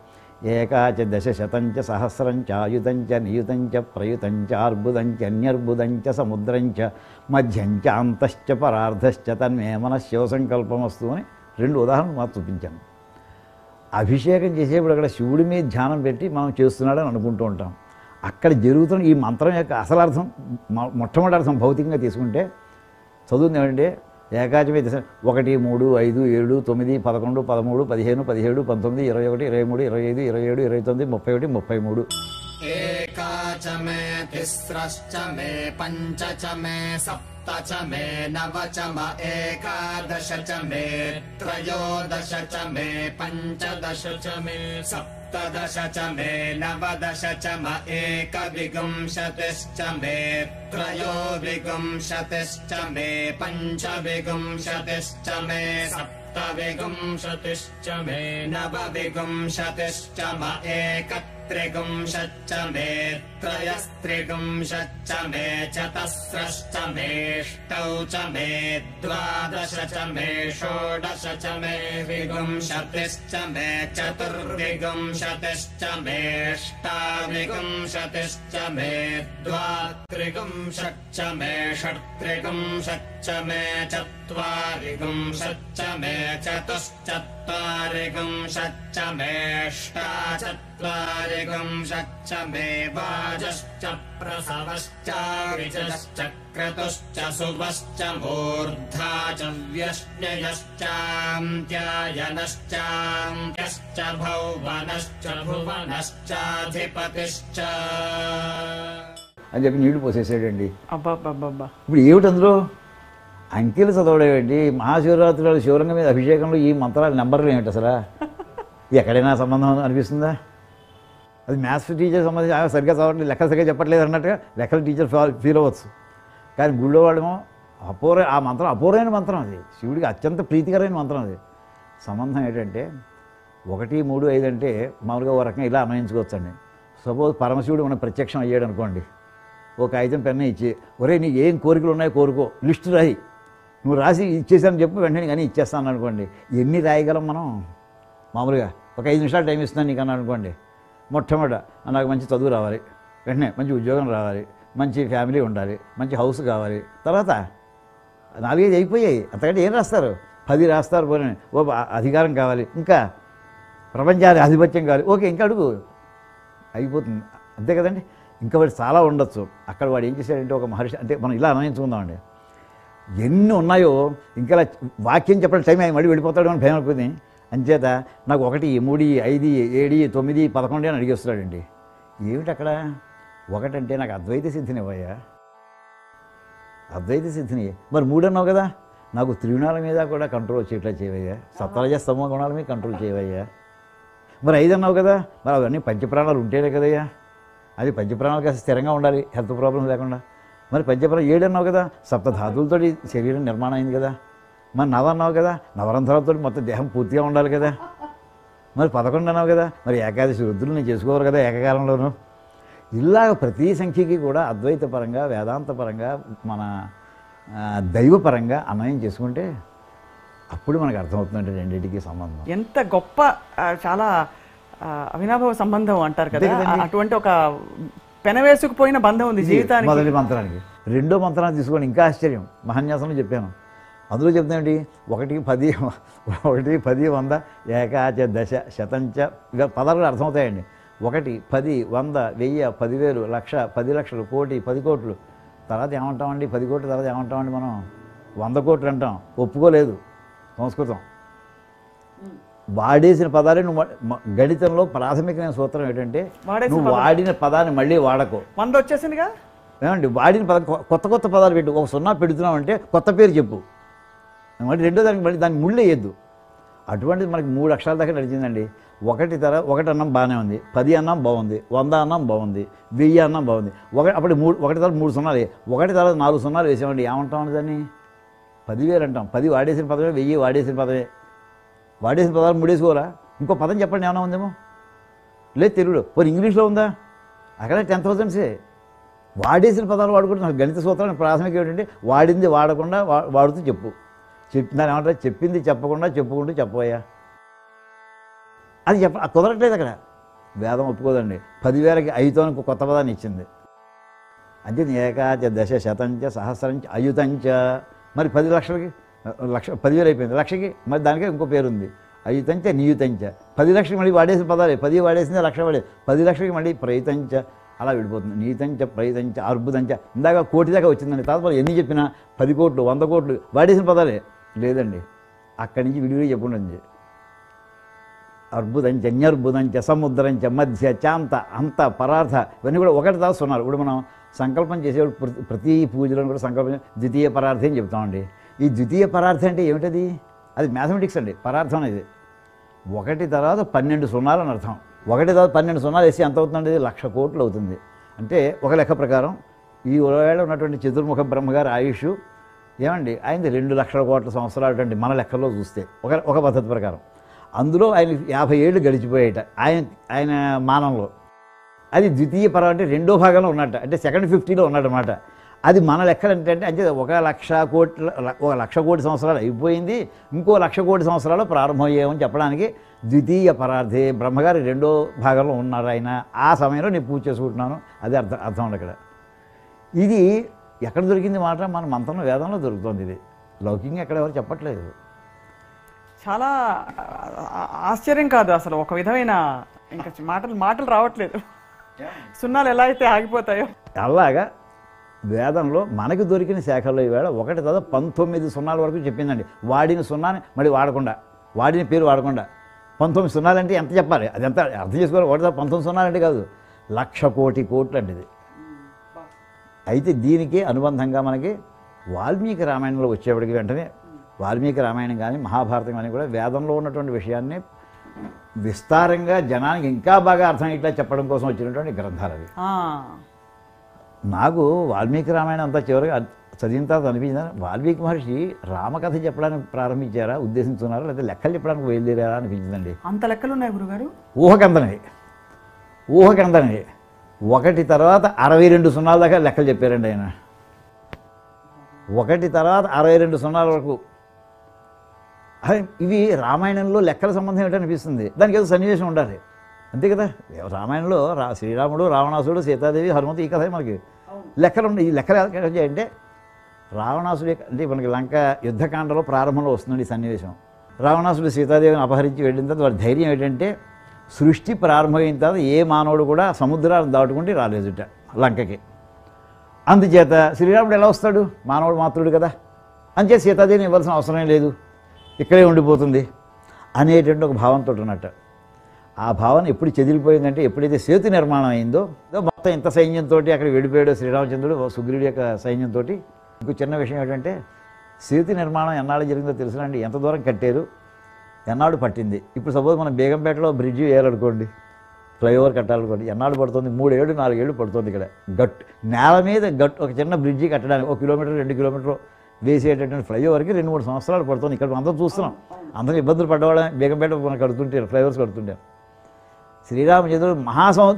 [SPEAKER 4] ఏకాచ దశశతంచ సహస్రంచ ఆయుధంచ నియుతంచ ప్రయుతంచ అర్బుదంచ అన్యర్బుదంచ సముద్రంచ మధ్యంచ అంతశ్చ పరార్ధశ్చ తన్మే మనశ్శివ సంకల్పమస్తు అని 2 ఉదాహరణలు మాకు చూపించాను. అభిషేకం చేసేప్పుడు అక్కడ శివుడి మీద ధ్యానం పెట్టి మనం చేస్తున్నాడని అనుకుంటూ ఉంటాం. అక్కడ జరుగుతున్న ఈ మంత్రం యొక్క అసలు అర్థం, మొట్టమొదటి అర్థం భౌతికంగా తీసుకుంటే చదువుతుంది ఏమంటే ఏకాచమే దశ 1 3 5 7 9 11 13 15 17 19 21 23 25 27 29 31 33
[SPEAKER 5] च मे तिस्रश्च मे पञ्च च मे सप्त च मे नव च म एकादश च मे त्रयोदश च मे पञ्चदश च मे सप्तदश च मे नवदश च म एकविंशतिश्च मे त्रयोविंशतिश्च मे पञ्चविंशतिश्च मे सप्तविंशतिश्च मे नवविंशतिश्च म एकत्रिंशच्च मे त्रयस्त्रिंशच्च मे चतस्रश्च मेऽष्टौ च मे द्वादश च मे षोडश च मे विंशतिश्च मे चतुर्विंशतिश्च मेऽष्टाविंशतिश्च मे द्वात्रिंशच्च मे षट्त्रिंशच्च मे चत्वारिंशच्च मे चतुश्चत्वारिंशच्च मेऽष्टाचत्वारिंशच्च मे वाजश्च प्रसवश्च विजश्च क्रतुश्च सुवश्च मूर्धा च व्यश्नयश्चान्त्यायनश्चान्त्यश्च भौवनश्च भुवनश्चाधिपतिश्च
[SPEAKER 4] అని చెప్పి నీళ్లు పోసేసాడండి.
[SPEAKER 1] అబ్బా.
[SPEAKER 4] ఇప్పుడు ఏమిటి అందులో అంకెలు చదవడేమిటి? మహాశివరాత్రి నాడు శివలింగం మీద అభిషేకంలో ఈ మంత్రాల నెంబర్లు ఏమిటి అసలు? ఎక్కడైనా సంబంధం అనిపిస్తుందా? అది మ్యాథ్స్ టీచర్ సంబంధించి సరిగ్గా చదవట్లేదు, లెక్కలు సరిగ్గా చెప్పట్లేదు అన్నట్టుగా లెక్కల టీచర్ ఫీల్ అవ్వచ్చు. కానీ గుళ్ళో వాడేమో ఆ మంత్రం అపూర్వమైన మంత్రం, అది శివుడికి అత్యంత ప్రీతికరమైన మంత్రం. అది సంబంధం ఏంటంటే 1, 3, 5 అంటే మామూలుగా ఓ రకంగా ఇలా అన్వయించుకోవచ్చండి. సపోజ్ పరమశివుడు మనం ప్రత్యక్షం అయ్యాడు అనుకోండి, ఒక కాగితం పెన్ను ఇచ్చి, ఒరే నీకు ఏం కోరికలు ఉన్నాయో కోరుకో, లిస్టు రాయి, నువ్వు రాసి ఇచ్చేసాను చెప్పు, వెంటనే కానీ ఇచ్చేస్తాను అనుకోండి. ఎన్ని రాయగలం మనం? మామూలుగా ఒక 5 నిమిషాలు టైం ఇస్తున్నాను నీకు అన్నా అనుకోండి. మొట్టమొదట నాకు మంచి చదువు రావాలి, వెంటనే మంచి ఉద్యోగం రావాలి, మంచి ఫ్యామిలీ ఉండాలి, మంచి హౌస్ కావాలి, తర్వాత 4, 5 అయిపోయాయి. అంతకంటే ఏం రాస్తారు? 10 రాస్తారు. పోనీ ఓ అధికారం కావాలి, ఇంకా ప్రపంచానికి ఆధిపత్యం కావాలి, ఓకే ఇంకా అడుగు, అయిపోతుంది. అంతే కదండి. ఇంకా వాడు చాలా ఉండొచ్చు. అక్కడ వాడు ఏం చేశాడంటే ఒక మహర్షి, అంటే మనం ఇలా అన్వయించుకుందామండి, ఎన్ని ఉన్నాయో ఇంకా వాక్యం చెప్పడం టైం అయ్యి మళ్ళీ వెళ్ళిపోతాడు అని భయం అయిపోయింది. అంచేత నాకు 1, 3, 5, 7, 9, 11 అని అడిగేస్తున్నాడండి. ఏమిటి అక్కడ? 1 అంటే నాకు అద్వైత సిద్ధినివ్వయ్యా, అద్వైత సిద్ధిని. మరి 3 అన్నావు కదా, నాకు త్రిగుణాల మీద కూడా కంట్రోల్ వచ్చేట్లా చేయవయ్యా, సత్వరజ స్తమో గుణాల మీద కంట్రోల్ చేయవయ్యా. మరి 5 అన్నావు కదా, మరి అవన్నీ పంచప్రాణాలు ఉంటేనే కదయ్యా, అది పంచప్రాణాలు కాస్త స్థిరంగా ఉండాలి, హెల్త్ ప్రాబ్లమ్స్ లేకుండా. మరి పంచప్రాణాలు 7 అన్నావు కదా, సప్తధాతువులతో శరీరం నిర్మాణం అయింది కదా. మరి 9 అన్నావు కదా, నవరంధ్రాలతో మొత్తం దేహం పూర్తిగా ఉండాలి కదా. మరి 11 అన్నావు కదా, మరి ఏకాదశి రుద్రులు నేను చేసుకోవాలి కదా ఏకకాలంలోనూ. ఇలాగ ప్రతి సంఖ్యకి కూడా అద్వైత పరంగా, వేదాంత పరంగా, మన దైవపరంగా అన్వయం చేసుకుంటే అప్పుడు మనకు అర్థమవుతుందంటే రెండింటికి సంబంధం
[SPEAKER 1] ఎంత గొప్ప, చాలా అవినాభావ సంబంధం అంటారు కదా. అటువంటి ఒక పెనవేసుకుపోయిన బంధం ఉంది జీవితానికి.
[SPEAKER 4] మొదటి మంత్రానికి. రెండో మంత్రాన్ని తీసుకోండి, ఇంకా ఆశ్చర్యం. మహాన్యాసంలో చెప్పాను, అందులో చెప్తానండి 1, 10, 100, ఏకాచ దశ శతంచ, ఇక పదాలు కూడా అర్థమవుతాయండి. 1, 10, 100, 1000, 10,000, లక్ష, 10 లక్షలు, కోటి, 10 కోట్లు. తర్వాత ఏమంటామండి? 10 కోట్ల తర్వాత ఏమంటామండి మనం? 100 కోట్లు అంటాం. ఒప్పుకోలేదు సంస్కృతం. వాడేసిన పదాలే నువ్వు గణితంలో ప్రాథమికమైన సూత్రం ఏంటంటే నువ్వు వాడిన పదాన్ని మళ్ళీ వాడకు.
[SPEAKER 1] 100 వచ్చేసిందిగా
[SPEAKER 4] ఏమండి? వాడిన పదం కొత్త పదాలు పెట్టు. ఒక 0 పెడుతున్నావు అంటే కొత్త పేరు చెప్పు, మళ్ళీ రెండో దానికి మళ్ళీ దాన్ని ముళ్ళు వేయద్దు. అటువంటిది మనకి 3 అక్షరాల దాకా నడిచిందండి. 1 అన్నం బాగానే ఉంది, 10 అన్నం బాగుంది, 100 అన్నం బాగుంది, 1000 అన్నం బాగుంది. అప్పుడు 1 తర్వాత 3 సున్నాలు, 1 తర్వాత 4 సున్నాలు వేసామండి. ఏమంటామండి దాన్ని? 10,000 అంటాం. 10 వాడేసిన పదమే, 1000 వాడేసిన పదమే. వాడేసిన పదాలు 3 వేసుకోవాలా? ఇంకో పదం చెప్పండి, ఏమైనా ఉందేమో? లేదు తెలుగులో. పోనీ ఇంగ్లీష్లో ఉందా? అక్కడ 10,000 వాడేసిన పదాలు వాడుకుంటున్నాను. గణిత సూత్రాన్ని ప్రాథమిక ఏంటంటే వాడింది వాడకుండా వాడుతూ చెప్పు. దాని ఏమంటారు? చెప్పింది చెప్పకుండా చెప్పుకుంటూ చెప్పబోయా. అది కుదరట్లేదు అక్కడ. వేదం ఒప్పుకోదండి. 10,000కి 5తో కొత్త పదాన్ని ఇచ్చింది. అంటే ఏకాచ దశ శతంచ సహస్రంచ అయుతంచ. మరి 10 లక్షలకి 10,000 అయిపోయింది. లక్షకి మరి దానికే ఇంకో పేరు ఉంది, అయుతంచ నియుతంచ. 10 లక్షలకి మళ్ళీ వాడేసిన పదాలే. 10 వాడేసిందే, లక్ష వాడే. 10 లక్షలకి మళ్ళీ ప్రయుతంచ, అలా విడిపోతుంది. నీతంచ, ప్రయుతంచ, అర్బుదంచ. ఇందాక 1 కోటి దాకా వచ్చిందండి. తర్వాత ఎన్ని చెప్పినా 10 కోట్లు, 100 కోట్లు వాడేసిన పదాలే. లేదండి, అక్కడి నుంచి విడివిడి చెప్పుకుంటుంది. అర్బుదంచ అన్యర్బుదంచ సముద్రంచ మధ్య చాంత అంత పరార్థ ఇవన్నీ కూడా ఒకటి దాకా సున్నారు. ఇప్పుడు మనం సంకల్పం చేసేవాడు ప్రతి పూజలను కూడా సంకల్పం ద్వితీయ పరార్థం అని చెప్తామండి. ఈ ద్వితీయ పరార్థం అంటే ఏమిటది? అది మ్యాథమెటిక్స్ అండి. పరార్థం అనేది 1 తర్వాత 12 సున్నాలు అని అర్థం. 1 తర్వాత 12 సున్నాలు వేసి ఎంత అవుతుందండి? 1,00,000 కోట్లు అవుతుంది. అంటే ఒక లెక్క ప్రకారం ఈ వేళ ఉన్నటువంటి చతుర్ముఖ బ్రహ్మగారి ఆయుష్ ఏమండి ఆయనది 2,00,000 కోట్ల సంవత్సరాలు అండి మన లెక్కల్లో చూస్తే ఒక పద్ధతి ప్రకారం. అందులో ఆయన 50 ఏళ్ళు గడిచిపోయేట ఆయన మానంలో. అది ద్వితీయ పరం అంటే 2వ భాగంలో ఉన్నట్ట, అంటే సెకండ్ 50లో ఉన్నట్టమాట. అది మన లెక్కలు ఏంటంటే అంటే 1,00,000 కోటి సంవత్సరాలు అయిపోయింది, ఇంకో 1,00,000 కోటి సంవత్సరాలు ప్రారంభమయ్యామని చెప్పడానికి ద్వితీయ పరార్థే బ్రహ్మగారి 2వ భాగంలో ఉన్నారు ఆయన. ఆ సమయంలో నేను పూజ చేసుకుంటున్నాను. అదే అర్థం ఉంది అక్కడ. ఇది ఎక్కడ దొరికింది మాట? మన మంత్రంలో వేదంలో దొరుకుతుంది. ఇది లౌకికంగా ఎక్కడ ఎవరు చెప్పట్లేదు.
[SPEAKER 1] చాలా ఆశ్చర్యం కాదు అసలు, ఒక విధమైన ఇంకా మాటలు రావట్లేదు. సున్నాలు ఎలా అయితే ఆగిపోతాయో
[SPEAKER 4] అలాగా వేదంలో మనకు దొరికిన శాఖల్లో ఈవేళ 1 తర్వాత 19 సున్నాల వరకు చెప్పిందండి. వాడిన సున్నాని మళ్ళీ వాడకుండా, వాడిన పేరు వాడకుండా 19 సున్నాలంటే ఎంత చెప్పాలి? అది ఎంత అర్థం చేసుకోవాలి. 1 తర్వాత 19 సున్నాలంటే కాదు, 1,00,000 కోటి కోట్లు అండి ఇది. అయితే దీనికి అనుబంధంగా మనకి వాల్మీకి రామాయణంలో వచ్చేప్పటికి వెంటనే వాల్మీకి రామాయణం కానీ మహాభారతం కానీ కూడా వేదంలో ఉన్నటువంటి విషయాన్ని విస్తారంగా జనానికి ఇంకా బాగా అర్థమయ్యేట్లా చెప్పడం కోసం వచ్చినటువంటి గ్రంథాలు అవి. నాకు వాల్మీకి రామాయణం అంతా చివరిగా చదివిన తర్వాత అనిపించింది, వాల్మీకి మహర్షి రామకథ చెప్పడానికి ప్రారంభించారా, ఉద్దేశించున్నారా, లేదా లెక్కలు చెప్పడానికి బయలుదేరారా అనిపించిందండి.
[SPEAKER 1] అంత లెక్కలు ఉన్నాయి గురుగారు?
[SPEAKER 4] ఊహకందనే 1 తర్వాత 62 సున్నాల దాకా లెక్కలు చెప్పారండి ఆయన. 1 తర్వాత 62 సున్నాల వరకు. ఇవి రామాయణంలో లెక్కల సంబంధం ఏమిటనిపిస్తుంది. దానికి ఏదో సన్నివేశం ఉండాలి అంతే కదా. రామాయణంలో శ్రీరాముడు, రావణాసుడు, సీతాదేవి, హనుమంతు, ఈ కథ మనకి లెక్కలు ఉన్నాయి. ఈ లెక్కలు అంటే రావణాసుడు అంటే మనకి లంక యుద్ధకాండలో ప్రారంభంలో వస్తుంది ఈ సన్నివేశం. రావణాసుడు సీతాదేవిని అపహరించి వెళ్ళిన తర్వాత వాడి ధైర్యం ఏంటంటే సృష్టి ప్రారంభమైన తర్వాత ఏ మానవుడు కూడా సముద్రాలను దాటుకుంటే రాలేదుట లంకకి. అందుచేత శ్రీరాముడు ఎలా వస్తాడు? మానవుడు మాత్రుడు కదా. అంచేత సీతాదేవిని ఇవ్వాల్సిన అవసరం లేదు, ఇక్కడే ఉండిపోతుంది అనేటువంటి ఒక భావంతో ఉన్నట్టు. ఆ భావన ఎప్పుడు చెదిరిపోయిందంటే ఎప్పుడైతే సేతు నిర్మాణం అయిందో మొత్తం ఇంత సైన్యంతో అక్కడ వెళ్ళిపోయాడు శ్రీరామచంద్రుడు సుగ్రీవుడి యొక్క సైన్యంతో. ఇంకో చిన్న విషయం ఏంటంటే సేతు నిర్మాణం ఎన్నాళ్ళు జరిగిందో తెలుసునండి. ఎంత దూరం కట్టారు, ఎన్నాడు పట్టింది. ఇప్పుడు సపోజ్ మనం బేగంపేటలో బ్రిడ్జి వేయాలనుకోండి, ఫ్లైఓవర్ కట్టాలనుకోండి, ఎన్నాళ్ళు పడుతుంది? 3 ఏళ్ళు 4 ఏళ్ళు పడుతుంది. ఇక్కడ నేల మీద ఒక చిన్న బ్రిడ్జి కట్టడానికి 1 కిలోమీటర్ 2 కిలోమీటర్లు వేసేటటువంటి ఫ్లైఓవర్కి 2-3 సంవత్సరాలు పడుతుంది. ఇక్కడ అందరూ చూస్తున్నాం, అందరూ ఇబ్బందులు పడ్డవాళ్ళని బేగంపేట మనం కడుతుంటారు, ఫ్లైఓవర్స్ కడుతుంటారు. శ్రీరామచంద్రుడు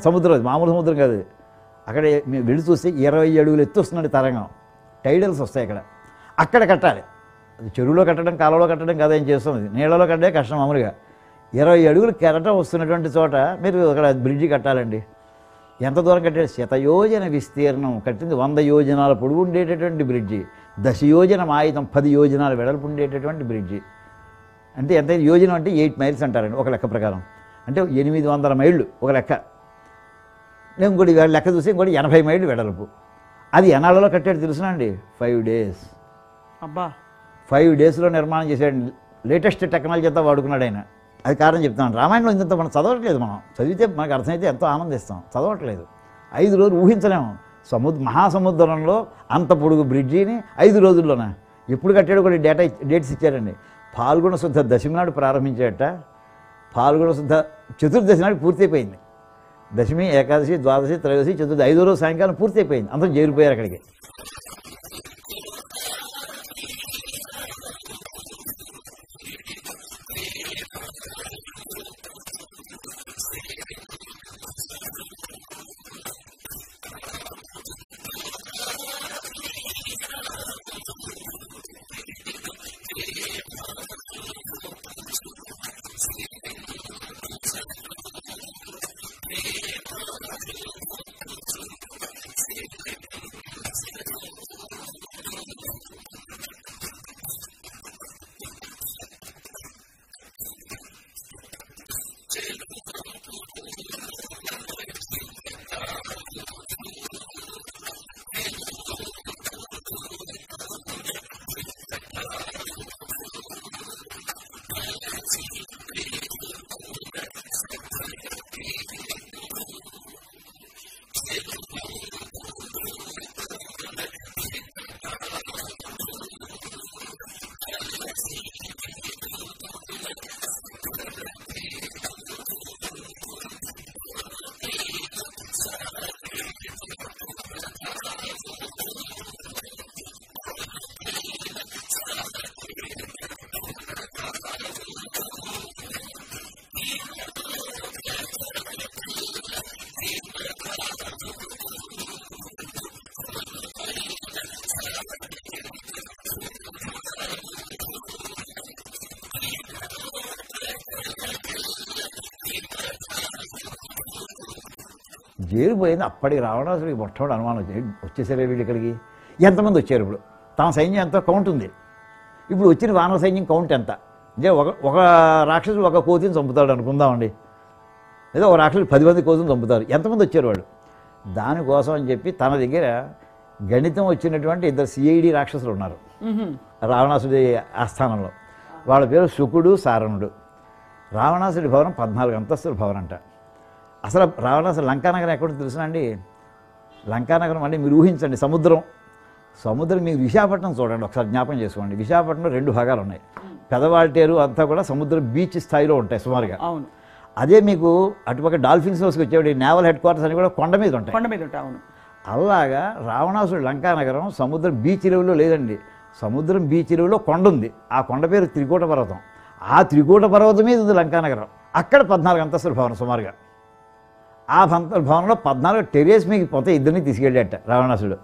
[SPEAKER 4] సముద్రం, మామూలు సముద్రం కాదు. అక్కడ మేము వెళ్ళి చూస్తే 20 అడుగులు ఎత్తు వస్తున్నాడు తరంగం. టైడల్స్ వస్తాయి అక్కడ కట్టాలి. అది చెరువులో కట్టడం, కాలంలో కట్టడం కాదు ఏం చేస్తుంది, నీళ్ళలో కట్టడే కష్టం. మామూలుగా 20 అడుగులు కెరటం వస్తున్నటువంటి చోట మీరు అక్కడ బ్రిడ్జి కట్టాలండి. ఎంత దూరం కట్టాడు? 100 యోజన విస్తీర్ణం కట్టింది. 100 యోజనాల పొడుగు ఉండేటటువంటి బ్రిడ్జి, 10 యోజన ఆయుధం, 10 యోజనాల వెడల్పు ఉండేటటువంటి బ్రిడ్జి. అంటే ఎంత యోజనం అంటే 8 మైల్స్ అంటారండి ఒక లెక్క ప్రకారం. అంటే 800 మైళ్ళు ఒక లెక్క. నేను ఇంకోటి లెక్క చూసి ఇంకోటి 80 మైళ్ళు వెడల్పు. అది ఎన్నాళ్ళలో కట్టాడు తెలుసునండి? 5 days.
[SPEAKER 1] అబ్బా,
[SPEAKER 4] 5 daysలో నిర్మాణం చేశాడు. లేటెస్ట్ టెక్నాలజీ అంతా వాడుకున్నాడు ఆయన. అది కారణం చెప్తాను. రామాయణంలో ఇంత మనం చదవట్లేదు. మనం చదివితే మనకు అర్థమైతే ఎంతో ఆనందిస్తాం, చదవట్లేదు. 5 రోజులు ఊహించలేము. మహాసముద్రంలో అంత పొడుగు బ్రిడ్జిని 5 రోజుల్లోనే ఎప్పుడు కట్టాడు కూడా డేట్స్ ఇచ్చారండి. ఫాల్గుణ శుద్ధ దశమి నాడు ప్రారంభించేట, ఫాల్గుణ శుద్ధ చతుర్దశి నాడు పూర్తయిపోయింది. దశమి, ఏకాదశి, ద్వాదశి, త్రయోదశి, చతుర్దశి 5వ రోజు సాయంకాలం పూర్తయిపోయింది. అందరూ చేరిపోయారు అక్కడికి. పేరు పోయింది. అప్పటికి రావణాసుడికి మొట్టమొదటి అనుమానం వచ్చేసరే వీళ్ళు ఇక్కడికి ఎంతమంది వచ్చారు. ఇప్పుడు తమ సైన్యం ఎంతో కౌంట్ ఉంది. ఇప్పుడు వచ్చిన వానర సైన్యం కౌంట్ ఎంత అంటే ఒక రాక్షసుడు ఒక కోతిని చంపుతాడు అనుకుందామండి, లేదా ఒక రాక్షసుడు 10 మంది కోతిని చంపుతారు. ఎంతమంది వచ్చారు వాళ్ళు? దానికోసం అని చెప్పి తన దగ్గర గణితం వచ్చినటువంటి 2 సిఐడి రాక్షసులు ఉన్నారు రావణాసుడి ఆస్థానంలో. వాళ్ళ పేరు శుకుడు, సారణుడు. రావణాసుడి భవనం 14 అంతస్తుల భవనం అంట. అసలు రావణాసుడు లంకానగరం ఎక్కడో తెలుసునండి. లంకానగరం అంటే మీరు ఊహించండి, సముద్రం మీకు విశాఖపట్నం చూడండి, ఒకసారి జ్ఞాపకం చేసుకోండి. విశాఖపట్నంలో 2 భాగాలు ఉన్నాయి. పెదవాల్టేరు అంతా కూడా సముద్రం బీచ్ స్థాయిలో ఉంటాయి సుమారుగా.
[SPEAKER 1] అవును.
[SPEAKER 4] అదే మీకు అటుపక్క డాల్ఫిన్స్ హౌస్కి వచ్చేవాడి నేవల్ హెడ్ క్వార్టర్స్ అని కూడా కొండ మీద ఉంటాయి.
[SPEAKER 1] అవును.
[SPEAKER 4] అలాగా రావణాసుడు లంకానగరం సముద్రం బీచ్ లెవెల్లో లేదండి. సముద్రం బీచ్ లెవెల్లో కొండ ఉంది. ఆ కొండ పేరు త్రికూట పర్వతం. ఆ త్రికూట పర్వతం మీద ఉంది లంకానగరం. అక్కడ 14 అంతస్తుల భవనం సుమారుగా. ఆ భవనంలో 14 టెరేస్ మీకు పోతే ఇద్దరిని తీసుకెళ్ళాట రావణాసుడు.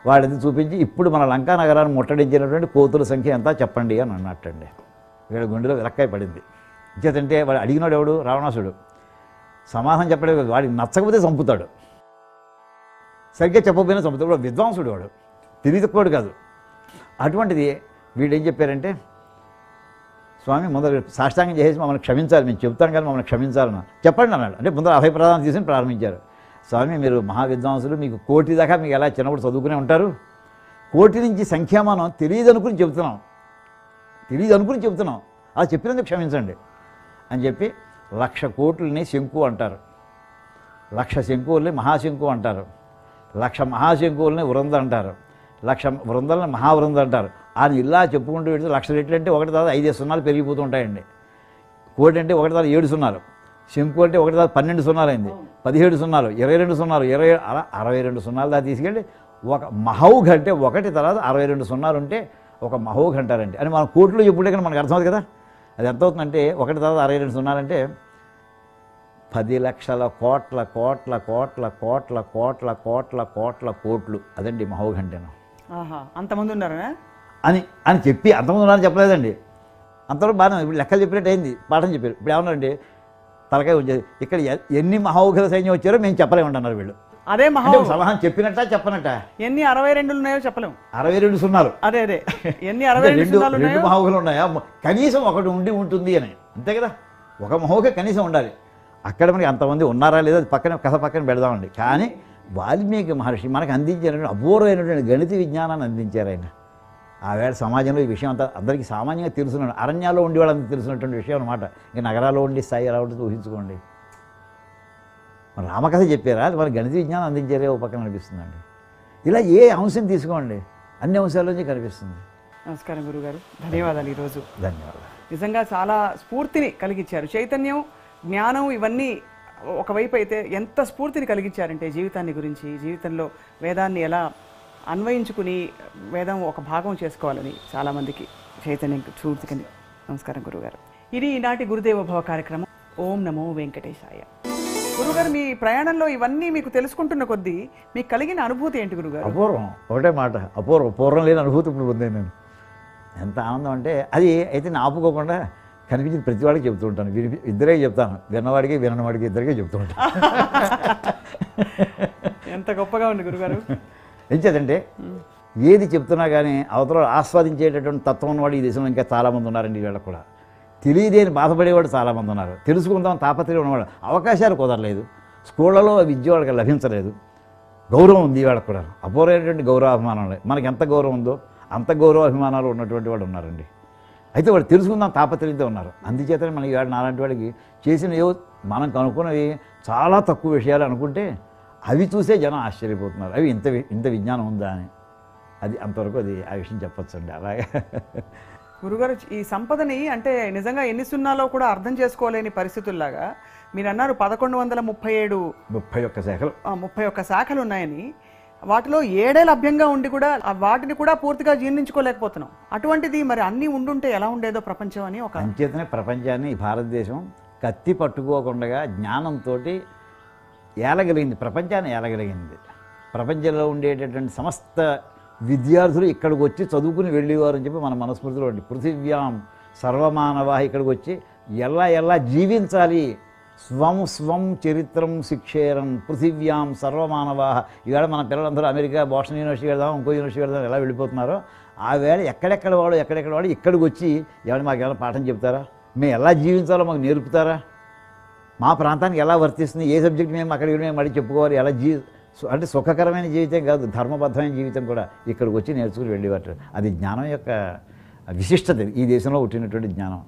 [SPEAKER 4] వాడిని చూపించి ఇప్పుడు మన లంకా నగరాన్ని ముట్టడించినటువంటి కోతుల సంఖ్య ఎంత చెప్పండి అని అన్నట్టండి. వీళ్ళ గుండెలో విలక్కాయ పడింది. ఇంకేతంటే వాడు అడిగినాడు ఎవడు? రావణాసుడు. సమాధానం చెప్పడే కాదు, వాడికి నచ్చకపోతే చంపుతాడు, సరిగ్గా చెప్పకపోయినా చంపుతాడు. వాడు విద్వాంసుడు, వాడు తెలియకపోడు కాదు. అటువంటిది వీళ్ళు ఏం చెప్పారంటే, స్వామి ముందర సాష్టాంగం చేసేసి మమ్మల్ని క్షమించాలి, మేము చెప్తాం కానీ మమ్మల్ని క్షమించాలన్నా చెప్పండి అన్నాడు. అంటే ముందర అభయప్రదానం తీసుకుని ప్రారంభించారు. స్వామి మీరు మహావిద్వాంసులు, మీకు 1 కోటి దాకా మీకు ఎలా చిన్నప్పుడు చదువుకునే ఉంటారు, 1 కోటి నుంచి సంఖ్యామానం తెలియదు అనుకుని చెబుతున్నాం అలా చెప్పినందుకు క్షమించండి అని చెప్పి 1,00,000 కోట్లని శంకు అంటారు, 1,00,000 శంకువుల్ని మహాశంకు అంటారు, 1,00,000 మహాశంకువుల్ని వృంద అంటారు, 1,00,000 వృందల్ని మహావృంద అంటారు. అని ఇలా చెప్పుకుంటూ వెళ్తే 1,00,000 రెట్లు అంటే 1 తర్వాత 5 సున్నాలు పెరిగిపోతూ ఉంటాయండి. కోటి అంటే 1 తర్వాత 7 సున్నాలు, శంకు అంటే 1 తర్వాత 12 సున్నాలు అయింది, 17 సున్నాలు, 22 సున్నాలు, 20 అలా 62 సున్నాలు దాకా తీసుకెళ్ళి ఒక మహౌఘ అంటే 1 తర్వాత 62 సున్నాలు ఉంటే ఒక మహౌఘ అంటారండి. అని మనం కోట్లు చెప్పుకుంటే కానీ మనకు అర్థమవుతుంది కదా. అది ఎంత అవుతుందంటే 1 తర్వాత 62 సున్నాలంటే 10 లక్షల కోట్ల కోట్ల కోట్ల కోట్ల కోట్ల కోట్ల కోట్ల కోట్లు. అదండి మహౌఘ అంటేను.
[SPEAKER 1] అంతమంది ఉన్నారా
[SPEAKER 4] అని చెప్పి అంతమంది ఉన్నారని చెప్పలేదండి. అంతవరకు బాగా ఇప్పుడు లెక్కలు చెప్పినట్టు అయింది, పాఠం చెప్పారు. ఇప్పుడు ఏమన్నారండి, తలకాయ వచ్చేది ఇక్కడ ఎన్ని మహౌఘల సైన్యం వచ్చారో మేము చెప్పలేమంటున్నారు వీళ్ళు.
[SPEAKER 1] అదే
[SPEAKER 4] సలహా చెప్పినట్టా చెప్పనట్ట
[SPEAKER 1] ఎన్ని 62 ఉన్నాయో చెప్పలేము.
[SPEAKER 4] 62 సున్నాలు.
[SPEAKER 1] అదే ఎన్ని 62
[SPEAKER 4] మహౌఘలు ఉన్నాయా? కనీసం ఒకటి ఉంటుంది అని, అంతే కదా. ఒక మహౌఘ కనీసం ఉండాలి. అక్కడ మనకి అంతమంది ఉన్నారా లేదా కథ పక్కన పెడదామండి. కానీ వాల్మీకి మహర్షి మనకు అందించారని అపూర్వమైనటువంటి గణిత విజ్ఞానాన్ని అందించారు ఆయన. ఆవేళ సమాజంలో ఈ విషయం అంతా అందరికీ సామాన్యంగా తెలుసున్నాడు. అరణ్యాల్లో ఉండి వాళ్ళంతా తెలుసున్నటువంటి విషయం అనమాట. ఇంకా నగరాల్లో ఉండి స్థాయి ఎలా ఉంటుంది ఊహించుకోండి. మన రామకథ చెప్పారా, అది మన గణిత విజ్ఞానం అందించారే ఓ పక్కన అనిపిస్తుందండి. ఇలా ఏ అంశం తీసుకోండి అన్ని అంశాల్లోంచి కనిపిస్తుంది.
[SPEAKER 1] నమస్కారం గురుగారు, ధన్యవాదాలు. ఈరోజు
[SPEAKER 4] ధన్యవాదాలు.
[SPEAKER 1] నిజంగా చాలా స్ఫూర్తిని కలిగించారు. చైతన్యం, జ్ఞానం ఇవన్నీ ఒకవైపు అయితే ఎంత స్ఫూర్తిని కలిగించారంటే జీవితాన్ని గురించి, జీవితంలో వేదాన్ని ఎలా అన్వయించుకుని వేదం ఒక భాగం చేసుకోవాలని చాలామందికి చైతన్యం స్ఫూర్తికని. నమస్కారం గురుగారు. ఇది ఈనాటి గురుదేవ భవ కార్యక్రమం. ఓం నమో వెంకటేశాయ. గురుగారు, మీ ప్రయాణంలో ఇవన్నీ మీకు తెలుసుకుంటున్న కొద్దీ మీకు కలిగిన అనుభూతి ఏంటి గురుగారు?
[SPEAKER 4] అపూర్వం. ఒకటే మాట, పూర్వం లేని అనుభూతి ఇప్పుడు పొందాను నేను. ఎంత ఆనందం అంటే అది అయితే నేను ఆపుకోకుండా కనిపించింది ప్రతి వాడికి చెప్తూ ఉంటాను. ఇద్దరే చెప్తాను, విన్నవాడికి వినవాడికి ఇద్దరికే చెప్తూ ఉంటాను.
[SPEAKER 1] ఎంత గొప్పగా ఉంది గురుగారు.
[SPEAKER 4] ఎంచేదంటే ఏది చెప్తున్నా కానీ అవతల ఆస్వాదించేటటువంటి తత్వం ఉన్నవాడు ఈ దేశంలో ఇంకా చాలామంది ఉన్నారండి. వీళ్ళకి కూడా తెలియదేని బాధపడేవాడు చాలామంది ఉన్నారు. తెలుసుకుందాం తాపత్రయం ఉన్నవాడు అవకాశాలు కుదరలేదు, స్కూళ్ళలో విద్య వాళ్ళకి లభించలేదు. గౌరవం ఉంది వాళ్ళకి కూడా, అపూర్వమైనటువంటి గౌరవాభిమానాలు. మనకి ఎంత గౌరవం ఉందో అంత గౌరవాభిమానాలు ఉన్నటువంటి వాడు ఉన్నారండి. అయితే వాడు తెలుసుకుందాం తాపత్రయంతో ఉన్నారు. అందుచేతనే మనకి వాడు నాలాంటి వాడికి చేసిన మనం కనుక్కున్నవి చాలా తక్కువ విషయాలు అనుకుంటే అవి చూసే జనం ఆశ్చర్యపోతున్నారు. అవి ఇంత విజ్ఞానం ఉందా అని. అది అంతవరకు అది ఆ విషయం చెప్పొచ్చండి. అలాగే
[SPEAKER 1] గురుగారు, ఈ సంపదని అంటే నిజంగా ఎన్ని సున్నాలో కూడా అర్థం చేసుకోలేని పరిస్థితుల్లాగా మీరు అన్నారు 1137
[SPEAKER 4] శాఖలు
[SPEAKER 1] 31 శాఖలు ఉన్నాయని. వాటిలో 7 లభ్యంగా ఉండి కూడా వాటిని కూడా పూర్తిగా జీర్ణించుకోలేకపోతున్నాం. అటువంటిది మరి అన్నీ ఉండుంటే ఎలా ఉండేదో ప్రపంచం అని ఒక
[SPEAKER 4] అంచేతనే ప్రపంచాన్ని భారతదేశం కత్తి పట్టుకోకుండా జ్ఞానంతో ఏలగలిగింది, ప్రపంచాన్ని ఏలగలిగింది. ప్రపంచంలో ఉండేటటువంటి సమస్త విద్యార్థులు ఇక్కడికి వచ్చి చదువుకుని వెళ్ళేవారు అని చెప్పి మన మనస్మృతిలో ఉండి, పృథివ్యాం సర్వమానవ ఇక్కడికి వచ్చి ఎలా జీవించాలి, స్వం స్వం చరిత్రం శిక్షేరం పృథివ్యాం సర్వమానవా. ఈవేళ మన పిల్లలందరూ అమెరికా బోస్టన్ యూనివర్సిటీ వెళ్దాం, ఇంకో యూనివర్సిటీ వెళ్దాం ఎలా వెళ్ళిపోతున్నారో, ఆ వేళ ఎక్కడెక్కడ వాడు ఇక్కడికి వచ్చి ఎవరు మాకు ఏమైనా పాఠం చెప్తారా, మేము ఎలా జీవించాలో మాకు నేర్పుతారా, మా ప్రాంతానికి ఎలా వర్తిస్తుంది, ఏ సబ్జెక్ట్ మేము అక్కడికి మేము మళ్ళీ చెప్పుకోవాలి, ఎలా అంటే సుఖకరమైన జీవితం కాదు, ధర్మబద్ధమైన జీవితం కూడా ఇక్కడికి వచ్చి నేర్చుకుని వెళ్ళేవారు. అది జ్ఞానం యొక్క విశిష్టత, ఈ దేశంలో పుట్టినటువంటి జ్ఞానం.